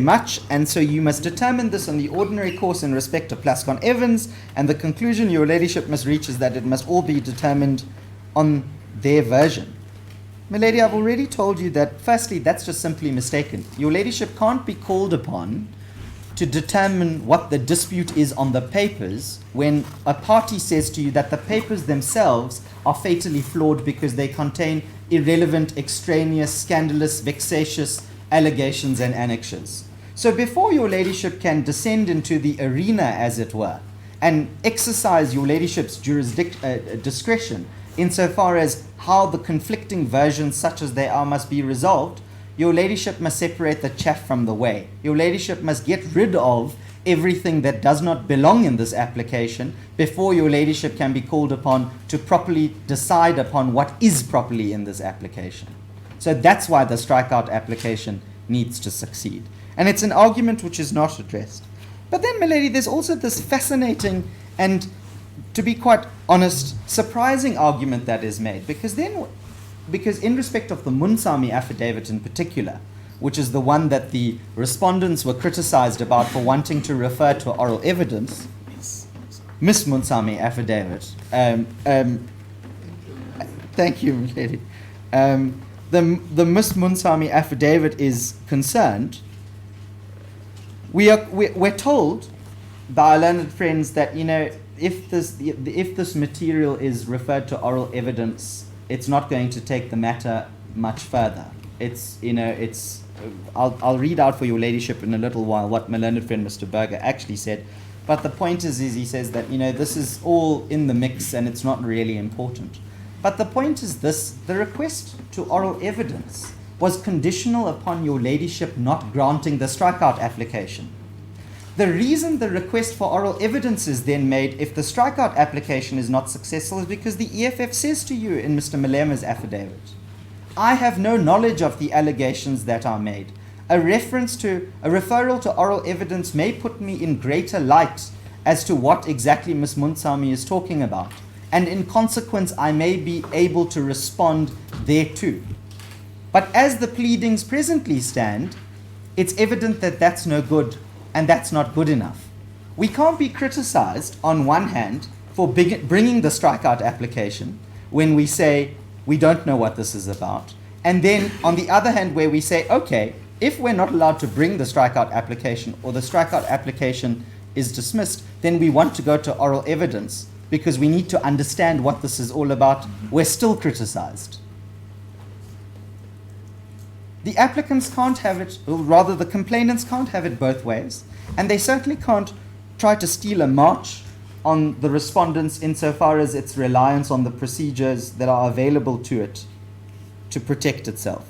much, and so you must determine this on the ordinary course in respect of Plascon Evans, and the conclusion your ladyship must reach is that it must all be determined on their version. My lady, I've already told you that, firstly, that's just simply mistaken. Your ladyship can't be called upon to determine what the dispute is on the papers when a party says to you that the papers themselves are fatally flawed because they contain irrelevant, extraneous, scandalous, vexatious allegations and annexures. So before your ladyship can descend into the arena, as it were, and exercise your ladyship's discretion insofar as how the conflicting versions, such as they are, must be resolved, your ladyship must separate the chaff from the whey. Your ladyship must get rid of everything that does not belong in this application before your ladyship can be called upon to properly decide upon what is properly in this application. So that's why the strikeout application needs to succeed. And it's an argument which is not addressed. But then, my lady, there's also this fascinating and, to be quite honest, surprising argument that is made. Because in respect of the Munsami affidavit in particular, which is the one that the respondents were criticized about for wanting to refer to oral evidence, Miss Munsami affidavit. Thank you, lady. The Miss Munsami affidavit is concerned. We're told by our learned friends that, you know, if this material is referred to oral evidence, it's not going to take the matter much further. I'll read out for your ladyship in a little while what my learned friend Mr. Berger actually said. But the point is he says that, you know, this is all in the mix and it's not really important. But the point is this: the request to oral evidence was conditional upon your ladyship not granting the strikeout application. The reason the request for oral evidence is then made if the strikeout application is not successful is because the EFF says to you in Mr. Malema's affidavit, I have no knowledge of the allegations that are made. A referral to oral evidence may put me in greater light as to what exactly Ms. Munsami is talking about, and in consequence I may be able to respond thereto. But as the pleadings presently stand, it's evident that that's no good, and that's not good enough. We can't be criticized, on one hand, for bringing the strikeout application when we say we don't know what this is about, and then on the other hand where we say, okay, if we're not allowed to bring the strikeout application or the strikeout application is dismissed, then we want to go to oral evidence because we need to understand what this is all about. We're still criticized. The applicants can't have it, or rather the complainants can't have it both ways, and they certainly can't try to steal a march on the respondents insofar as its reliance on the procedures that are available to it to protect itself.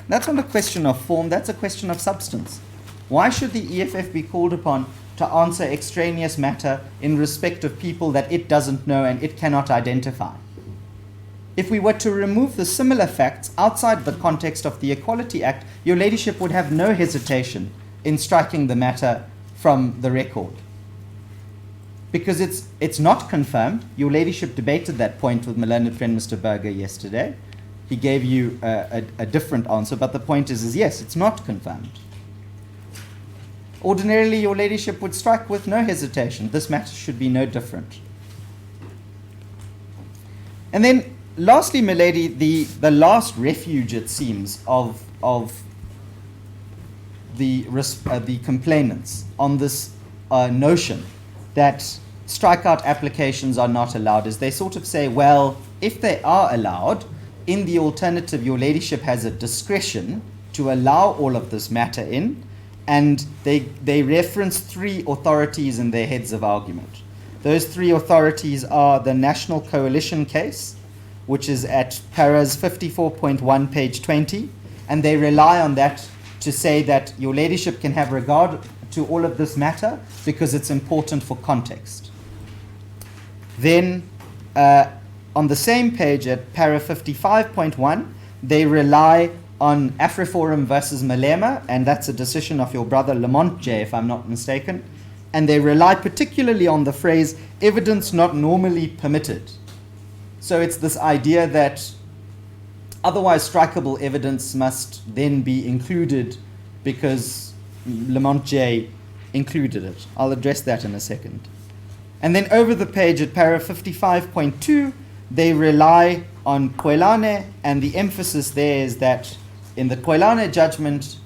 That's not a question of form, that's a question of substance. Why should the EFF be called upon to answer extraneous matter in respect of people that it doesn't know and it cannot identify? If we were to remove the similar facts outside the context of the Equality Act, your ladyship would have no hesitation in striking the matter from the record. Because it's not confirmed. Your ladyship debated that point with my learned friend Mr. Berger yesterday. He gave you a different answer, but the point is yes, it's not confirmed. Ordinarily, your ladyship would strike with no hesitation. This matter should be no different. And then, lastly, my lady, the last refuge, it seems, of the complainants on this notion that strikeout applications are not allowed is they sort of say, well, if they are allowed, in the alternative, your ladyship has a discretion to allow all of this matter in, and they reference three authorities in their heads of argument. Those three authorities are the National Coalition case, which is at paras 54.1, page 20, and they rely on that to say that your ladyship can have regard to all of this matter because it's important for context. Then, on the same page at para 55.1, they rely on AfriForum versus Malema, and that's a decision of your brother Lamont J, if I'm not mistaken. And they rely particularly on the phrase evidence not normally permitted. So it's this idea that otherwise strikeable evidence must then be included because Lamont J included it. I'll address that in a second. And then over the page at para 55.2, they rely on Kwelane, and the emphasis there is that in the Kwelane judgment,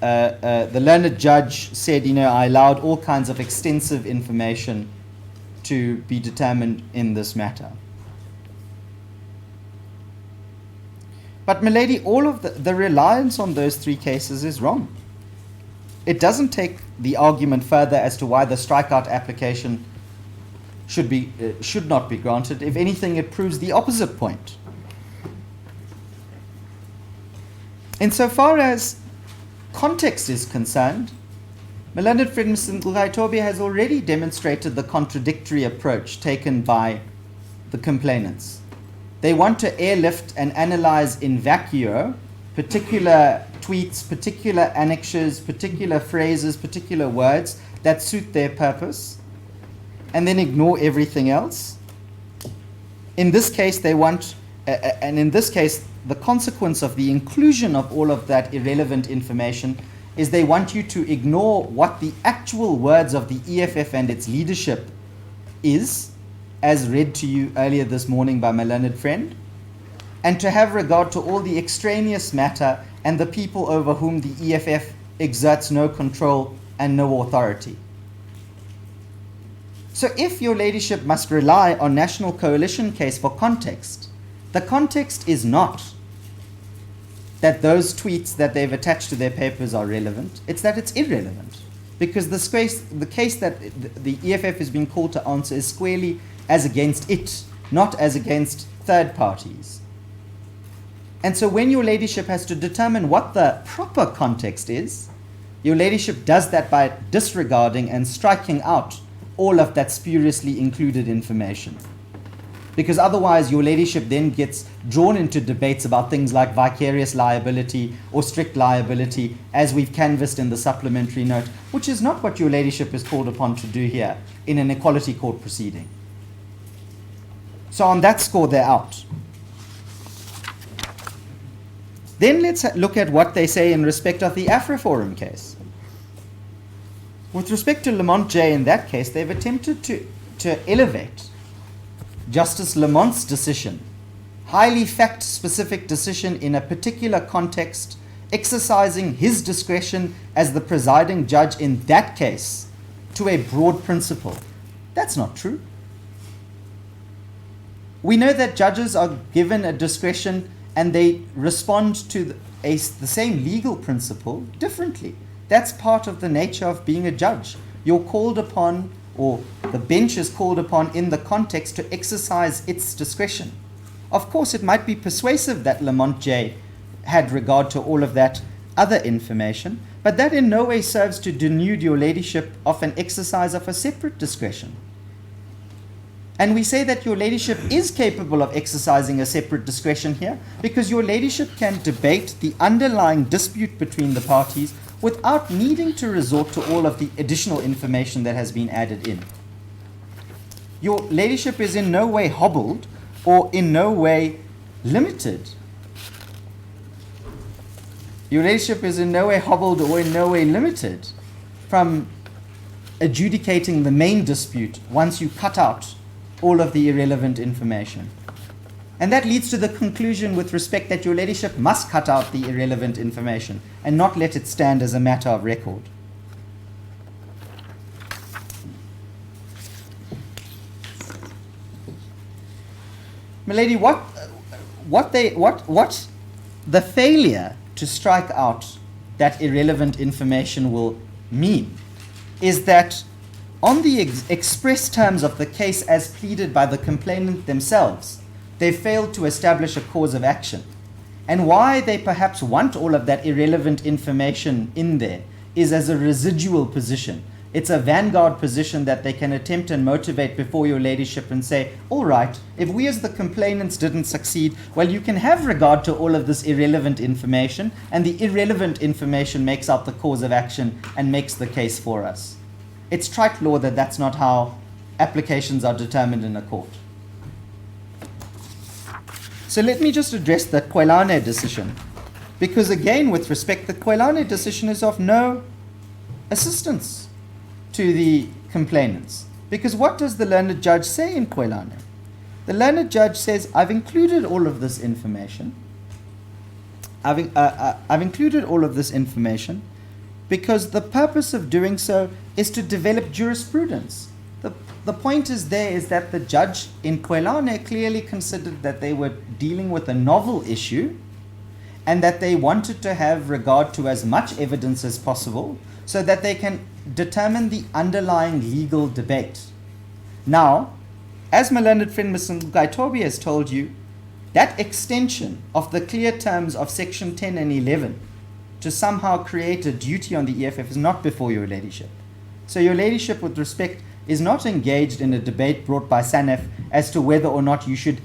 the learned judge said, I allowed all kinds of extensive information to be determined in this matter. But, milady, all of the reliance on those three cases is wrong. It doesn't take the argument further as to why the strikeout application should not be granted. If anything, it proves the opposite point. Insofar as context is concerned, my learned friend Mr. Ngcukaitobi has already demonstrated the contradictory approach taken by the complainants. They want to airlift and analyze in vacuo particular tweets, particular annexures, particular phrases, particular words that suit their purpose, and then ignore everything else. In this case, they want, and in this case, the consequence of the inclusion of all of that irrelevant information is they want you to ignore what the actual words of the EFF and its leadership is, as read to you earlier this morning by my learned friend, and to have regard to all the extraneous matter and the people over whom the EFF exerts no control and no authority. So if your ladyship must rely on National Coalition case for context, the context is not that those tweets that they've attached to their papers are relevant, it's that it's irrelevant. Because the case that the EFF is being called to answer is squarely as against it, not as against third parties. And so when your ladyship has to determine what the proper context is, your ladyship does that by disregarding and striking out all of that spuriously included information. Because otherwise your ladyship then gets drawn into debates about things like vicarious liability or strict liability, as we've canvassed in the supplementary note, which is not what your ladyship is called upon to do here in an equality court proceeding. So on that score, they're out. Then let's look at what they say in respect of the AfriForum case. With respect to Lamont J in that case, they've attempted to elevate Justice Lamont's decision, highly fact-specific decision in a particular context, exercising his discretion as the presiding judge in that case, to a broad principle. That's not true. We know that judges are given a discretion and they respond to the same legal principle differently. That's part of the nature of being a judge. You're called upon, or the bench is called upon in the context to exercise its discretion. Of course, it might be persuasive that Lamont J had regard to all of that other information, but that in no way serves to denude your ladyship of an exercise of a separate discretion. And we say that your ladyship is capable of exercising a separate discretion here because your ladyship can debate the underlying dispute between the parties without needing to resort to all of the additional information that has been added in. Your ladyship is in no way hobbled or in no way limited. Your ladyship is in no way hobbled or in no way limited from adjudicating the main dispute once you cut out all of the irrelevant information. And that leads to the conclusion with respect that your ladyship must cut out the irrelevant information and not let it stand as a matter of record. My lady, what the failure to strike out that irrelevant information will mean is that on the express terms of the case as pleaded by the complainant themselves, they failed to establish a cause of action. And why they perhaps want all of that irrelevant information in there is as a residual position, It's a vanguard position that they can attempt and motivate before your ladyship and say, all right, if we as the complainants didn't succeed, well, you can have regard to all of this irrelevant information, and the irrelevant information makes out the cause of action and makes the case for us. It's trite law that that's not how applications are determined in a court. So let me just address the Kwelane decision, because again, with respect, the Kwelane decision is of no assistance to the complainants. Because what does the learned judge say in Kwelane? The learned judge says, I've included all of this information. I've included all of this information because the purpose of doing so is to develop jurisprudence. The point is that the judge in Kwelane clearly considered that they were dealing with a novel issue and that they wanted to have regard to as much evidence as possible so that they can determine the underlying legal debate. Now, as my learned friend Mr. Ngcukaitobi has told you, that extension of the clear terms of section 10 and 11 to somehow create a duty on the EFF is not before your ladyship. So your ladyship, with respect, is not engaged in a debate brought by Sanef as to whether or not you should,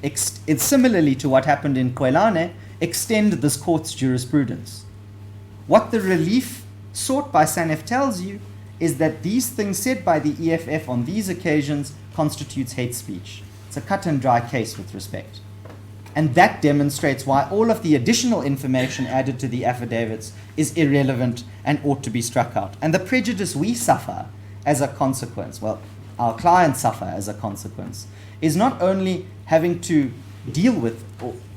similarly to what happened in Kwelane, extend this court's jurisprudence. What the relief sought by Sanef tells you is that these things said by the EFF on these occasions constitutes hate speech. It's a cut and dry case with respect. And that demonstrates why all of the additional information added to the affidavits is irrelevant and ought to be struck out. And the prejudice we suffer as a consequence, well, our clients suffer as a consequence, is not only having to deal with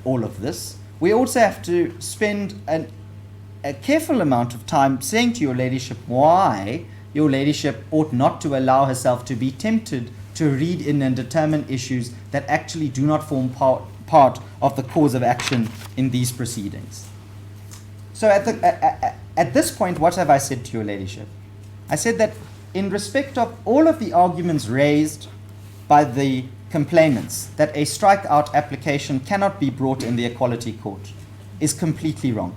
all of this, we also have to spend a careful amount of time saying to your ladyship why your ladyship ought not to allow herself to be tempted to read in and determine issues that actually do not form part of the cause of action in these proceedings. So at this point, what have I said to your ladyship? I said that in respect of all of the arguments raised by the complainants that a strikeout application cannot be brought in the Equality Court is completely wrong.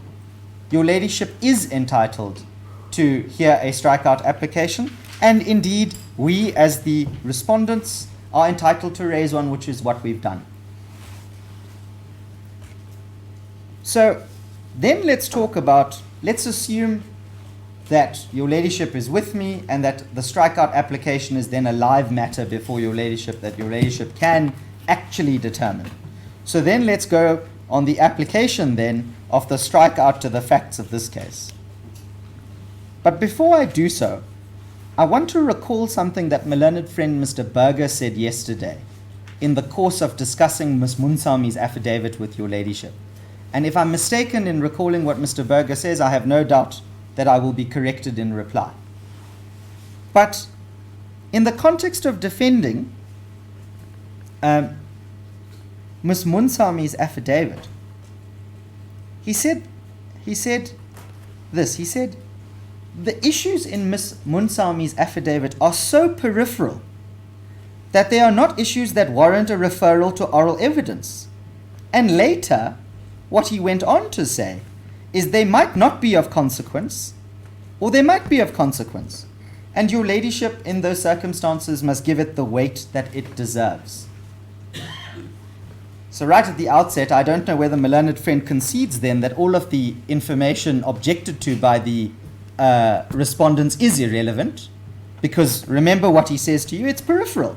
Your ladyship is entitled to hear a strikeout application, and indeed we as the respondents are entitled to raise one, which is what we've done. So then let's assume that your ladyship is with me and that the strikeout application is then a live matter before your ladyship that your ladyship can actually determine. So then let's go on the application then of the strikeout to the facts of this case. But before I do so, I want to recall something that my learned friend Mr. Berger said yesterday in the course of discussing Ms. Munsami's affidavit with your ladyship. And if I'm mistaken in recalling what Mr. Berger says, I have no doubt that I will be corrected in reply. But in the context of defending Ms. Munsami's affidavit, he said this. He said, the issues in Ms. Munsami's affidavit are so peripheral that they are not issues that warrant a referral to oral evidence. And later, what he went on to say is they might not be of consequence, or they might be of consequence. And your ladyship in those circumstances must give it the weight that it deserves. So right at the outset, I don't know whether my learned friend concedes then that all of the information objected to by the respondents is irrelevant, because remember what he says to you, it's peripheral.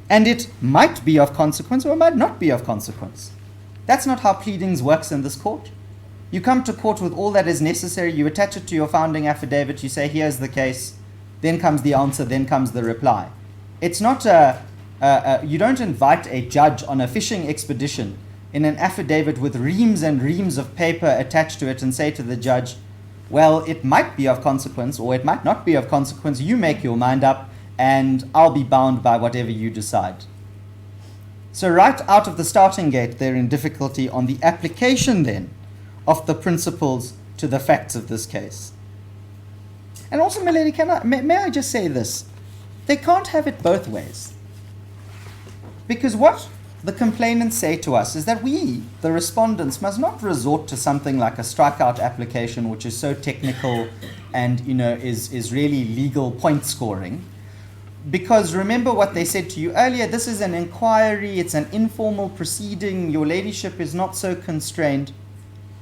And it might be of consequence or might not be of consequence. That's not how pleadings works in this court. You come to court with all that is necessary, you attach it to your founding affidavit, you say, here's the case, then comes the answer, then comes the reply. It's not you don't invite a judge on a fishing expedition in an affidavit with reams and reams of paper attached to it and say to the judge, well, it might be of consequence or it might not be of consequence, you make your mind up and I'll be bound by whatever you decide. So right out of the starting gate, they're in difficulty on the application then of the principles to the facts of this case. And also, my lady, may I just say this? They can't have it both ways. Because what the complainants say to us is that we, the respondents, must not resort to something like a strikeout application, which is so technical and is really legal point scoring. Because remember what they said to you earlier, this is an inquiry, it's an informal proceeding, your ladyship is not so constrained.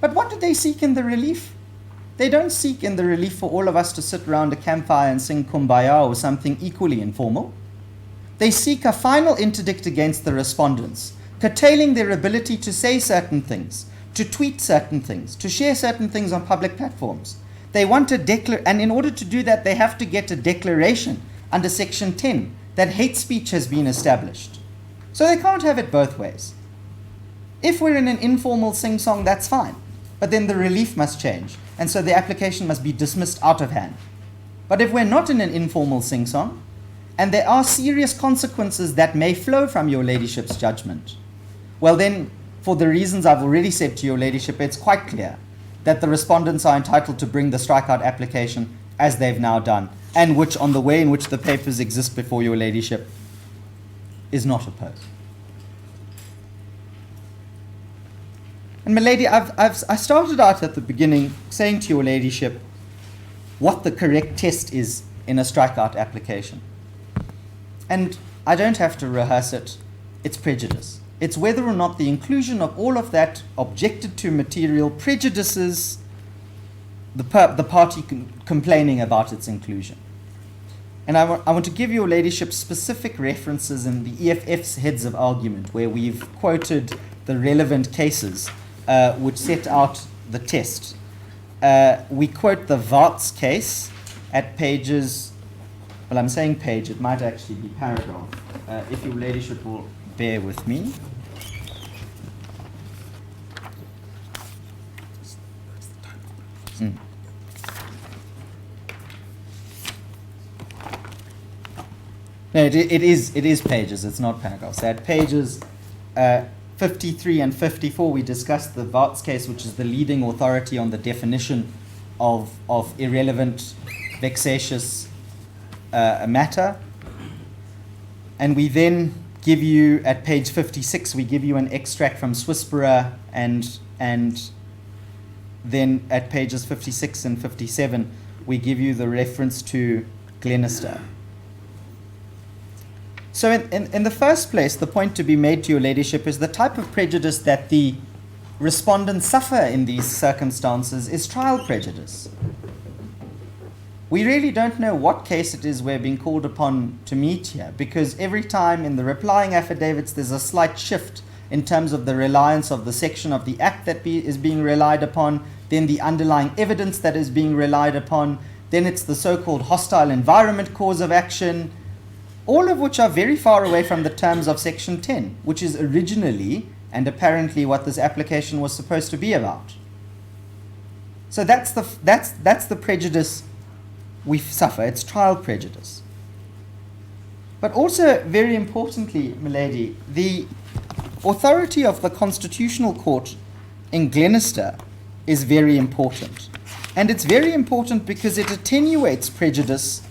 But what do they seek in the relief? They don't seek in the relief for all of us to sit around a campfire and sing Kumbaya or something equally informal. They seek a final interdict against the respondents, curtailing their ability to say certain things, to tweet certain things, to share certain things on public platforms. They want and in order to do that, they have to get a declaration under Section 10 that hate speech has been established. So they can't have it both ways. If we're in an informal sing-song, that's fine, but then the relief must change, and so the application must be dismissed out of hand. But if we're not in an informal sing-song, and there are serious consequences that may flow from your ladyship's judgment, well then, for the reasons I've already said to your ladyship, it's quite clear that the respondents are entitled to bring the strikeout application as they've now done, and which, on the way in which the papers exist before your ladyship, is not opposed. And my lady, I started out at the beginning saying to your ladyship what the correct test is in a strikeout application. And I don't have to rehearse it. It's prejudice. It's whether or not the inclusion of all of that objected to material prejudices the party complaining about its inclusion. And I want to give your ladyship specific references in the EFF's heads of argument, where we've quoted the relevant cases which set out the test. We quote the Varts case at pages, well, I'm saying page, it might actually be paragraph, if your ladyship will bear with me. No, it is pages, it's not paragraphs. So at pages 53 and 54, we discussed the Varts case, which is the leading authority on the definition of irrelevant, vexatious matter. And we then give you, at page 56, we give you an extract from Swissborough, and then at pages 56 and 57, we give you the reference to Glenister. So in the first place, the point to be made to your ladyship is the type of prejudice that the respondents suffer in these circumstances is trial prejudice. We really don't know what case it is we're being called upon to meet here, because every time in the replying affidavits there's a slight shift in terms of the reliance of the section of the Act that is being relied upon, then the underlying evidence that is being relied upon, then it's the so-called hostile environment cause of action, all of which are very far away from the terms of Section 10, which is originally and apparently what this application was supposed to be about. So that's the prejudice we suffer. It's trial prejudice. But also, very importantly, milady, the authority of the Constitutional Court in Glenister is very important. And it's very important because it attenuates prejudice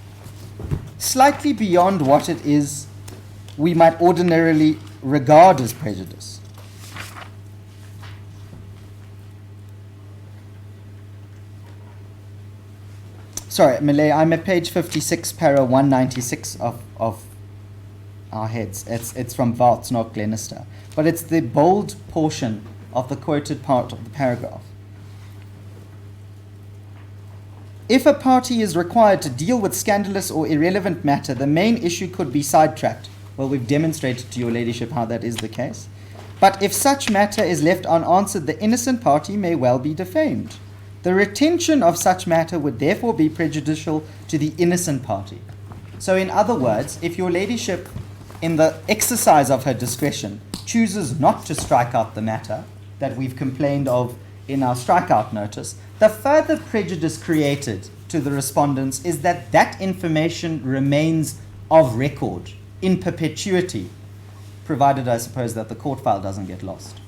slightly beyond what it is we might ordinarily regard as prejudice. Sorry, Malay, I'm at page 56, para 196 of our heads. It's from Varts, not Glenister. But it's the bold portion of the quoted part of the paragraph. If a party is required to deal with scandalous or irrelevant matter, the main issue could be sidetracked. Well, we've demonstrated to your ladyship how that is the case. But if such matter is left unanswered, the innocent party may well be defamed. The retention of such matter would therefore be prejudicial to the innocent party. So in other words, if your ladyship, in the exercise of her discretion, chooses not to strike out the matter that we've complained of in our strikeout notice, the further prejudice created to the respondents is that that information remains of record in perpetuity, provided, I suppose, that the court file doesn't get lost.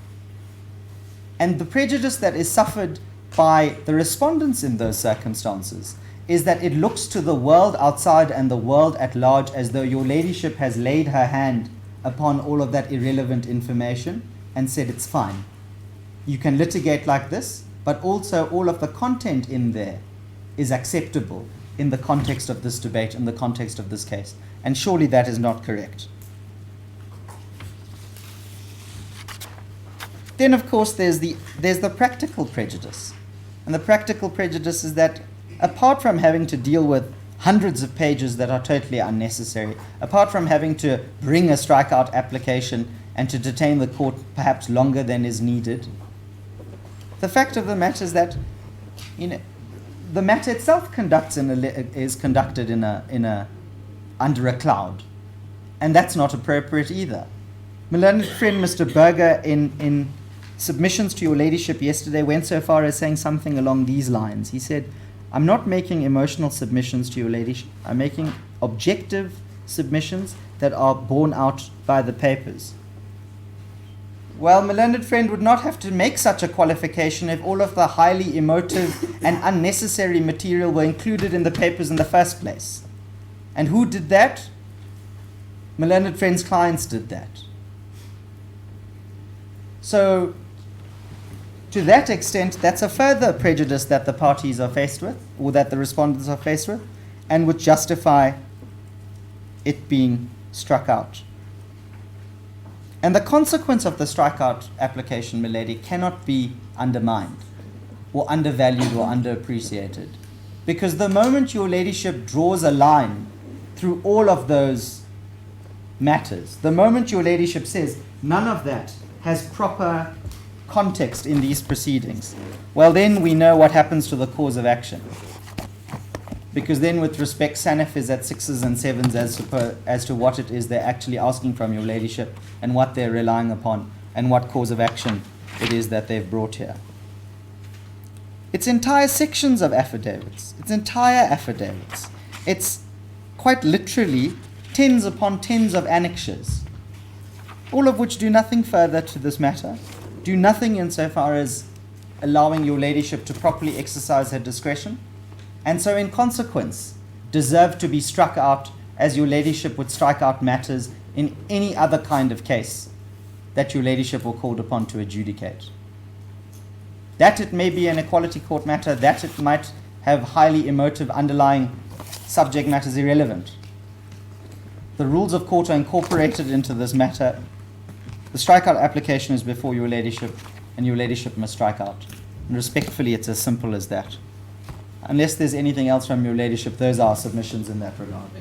And the prejudice that is suffered by the respondents in those circumstances is that it looks to the world outside and the world at large as though your ladyship has laid her hand upon all of that irrelevant information and said it's fine. You can litigate like this, but also all of the content in there is acceptable in the context of this debate, in the context of this case. And surely that is not correct. Then, of course, there's the practical prejudice. And the practical prejudice is that apart from having to deal with hundreds of pages that are totally unnecessary, apart from having to bring a strikeout application and to detain the court perhaps longer than is needed, the fact of the matter is that, the matter itself is conducted under a cloud, and that's not appropriate either. My learned friend Mr. Berger, in submissions to your ladyship yesterday, went so far as saying something along these lines. He said, "I'm not making emotional submissions to your ladyship. I'm making objective submissions that are borne out by the papers." Well, my learned friend would not have to make such a qualification if all of the highly emotive and unnecessary material were included in the papers in the first place. And who did that? My learned friend's clients did that. So, to that extent, that's a further prejudice that the parties are faced with, or that the respondents are faced with, and would justify it being struck out. And the consequence of the strikeout application, milady, cannot be undermined, or undervalued, or underappreciated. Because the moment your ladyship draws a line through all of those matters, the moment your ladyship says, none of that has proper context in these proceedings, well, then we know what happens to the cause of action. Because then, with respect, Sanef is at 6s and 7s as to what it is they're actually asking from your ladyship and what they're relying upon and what cause of action it is that they've brought here. It's entire sections of affidavits. It's entire affidavits. It's quite literally tens upon tens of annexures, all of which do nothing further to this matter, do nothing insofar as allowing your ladyship to properly exercise her discretion, and so in consequence deserve to be struck out as your ladyship would strike out matters in any other kind of case that your ladyship were called upon to adjudicate. That it may be an equality court matter, that it might have highly emotive underlying subject matters, irrelevant. The rules of court are incorporated into this matter. The strikeout application is before your ladyship, and your ladyship must strike out. And respectfully, it's as simple as that. Unless there's anything else from your ladyship, those are our submissions in that regard.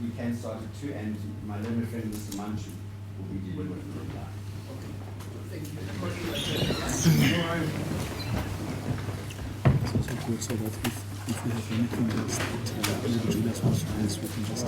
We can start at 2, and my learned friend Mr. Manchu will be dealing with the reply. So that if we have anything else that Julius wants to raise, we can just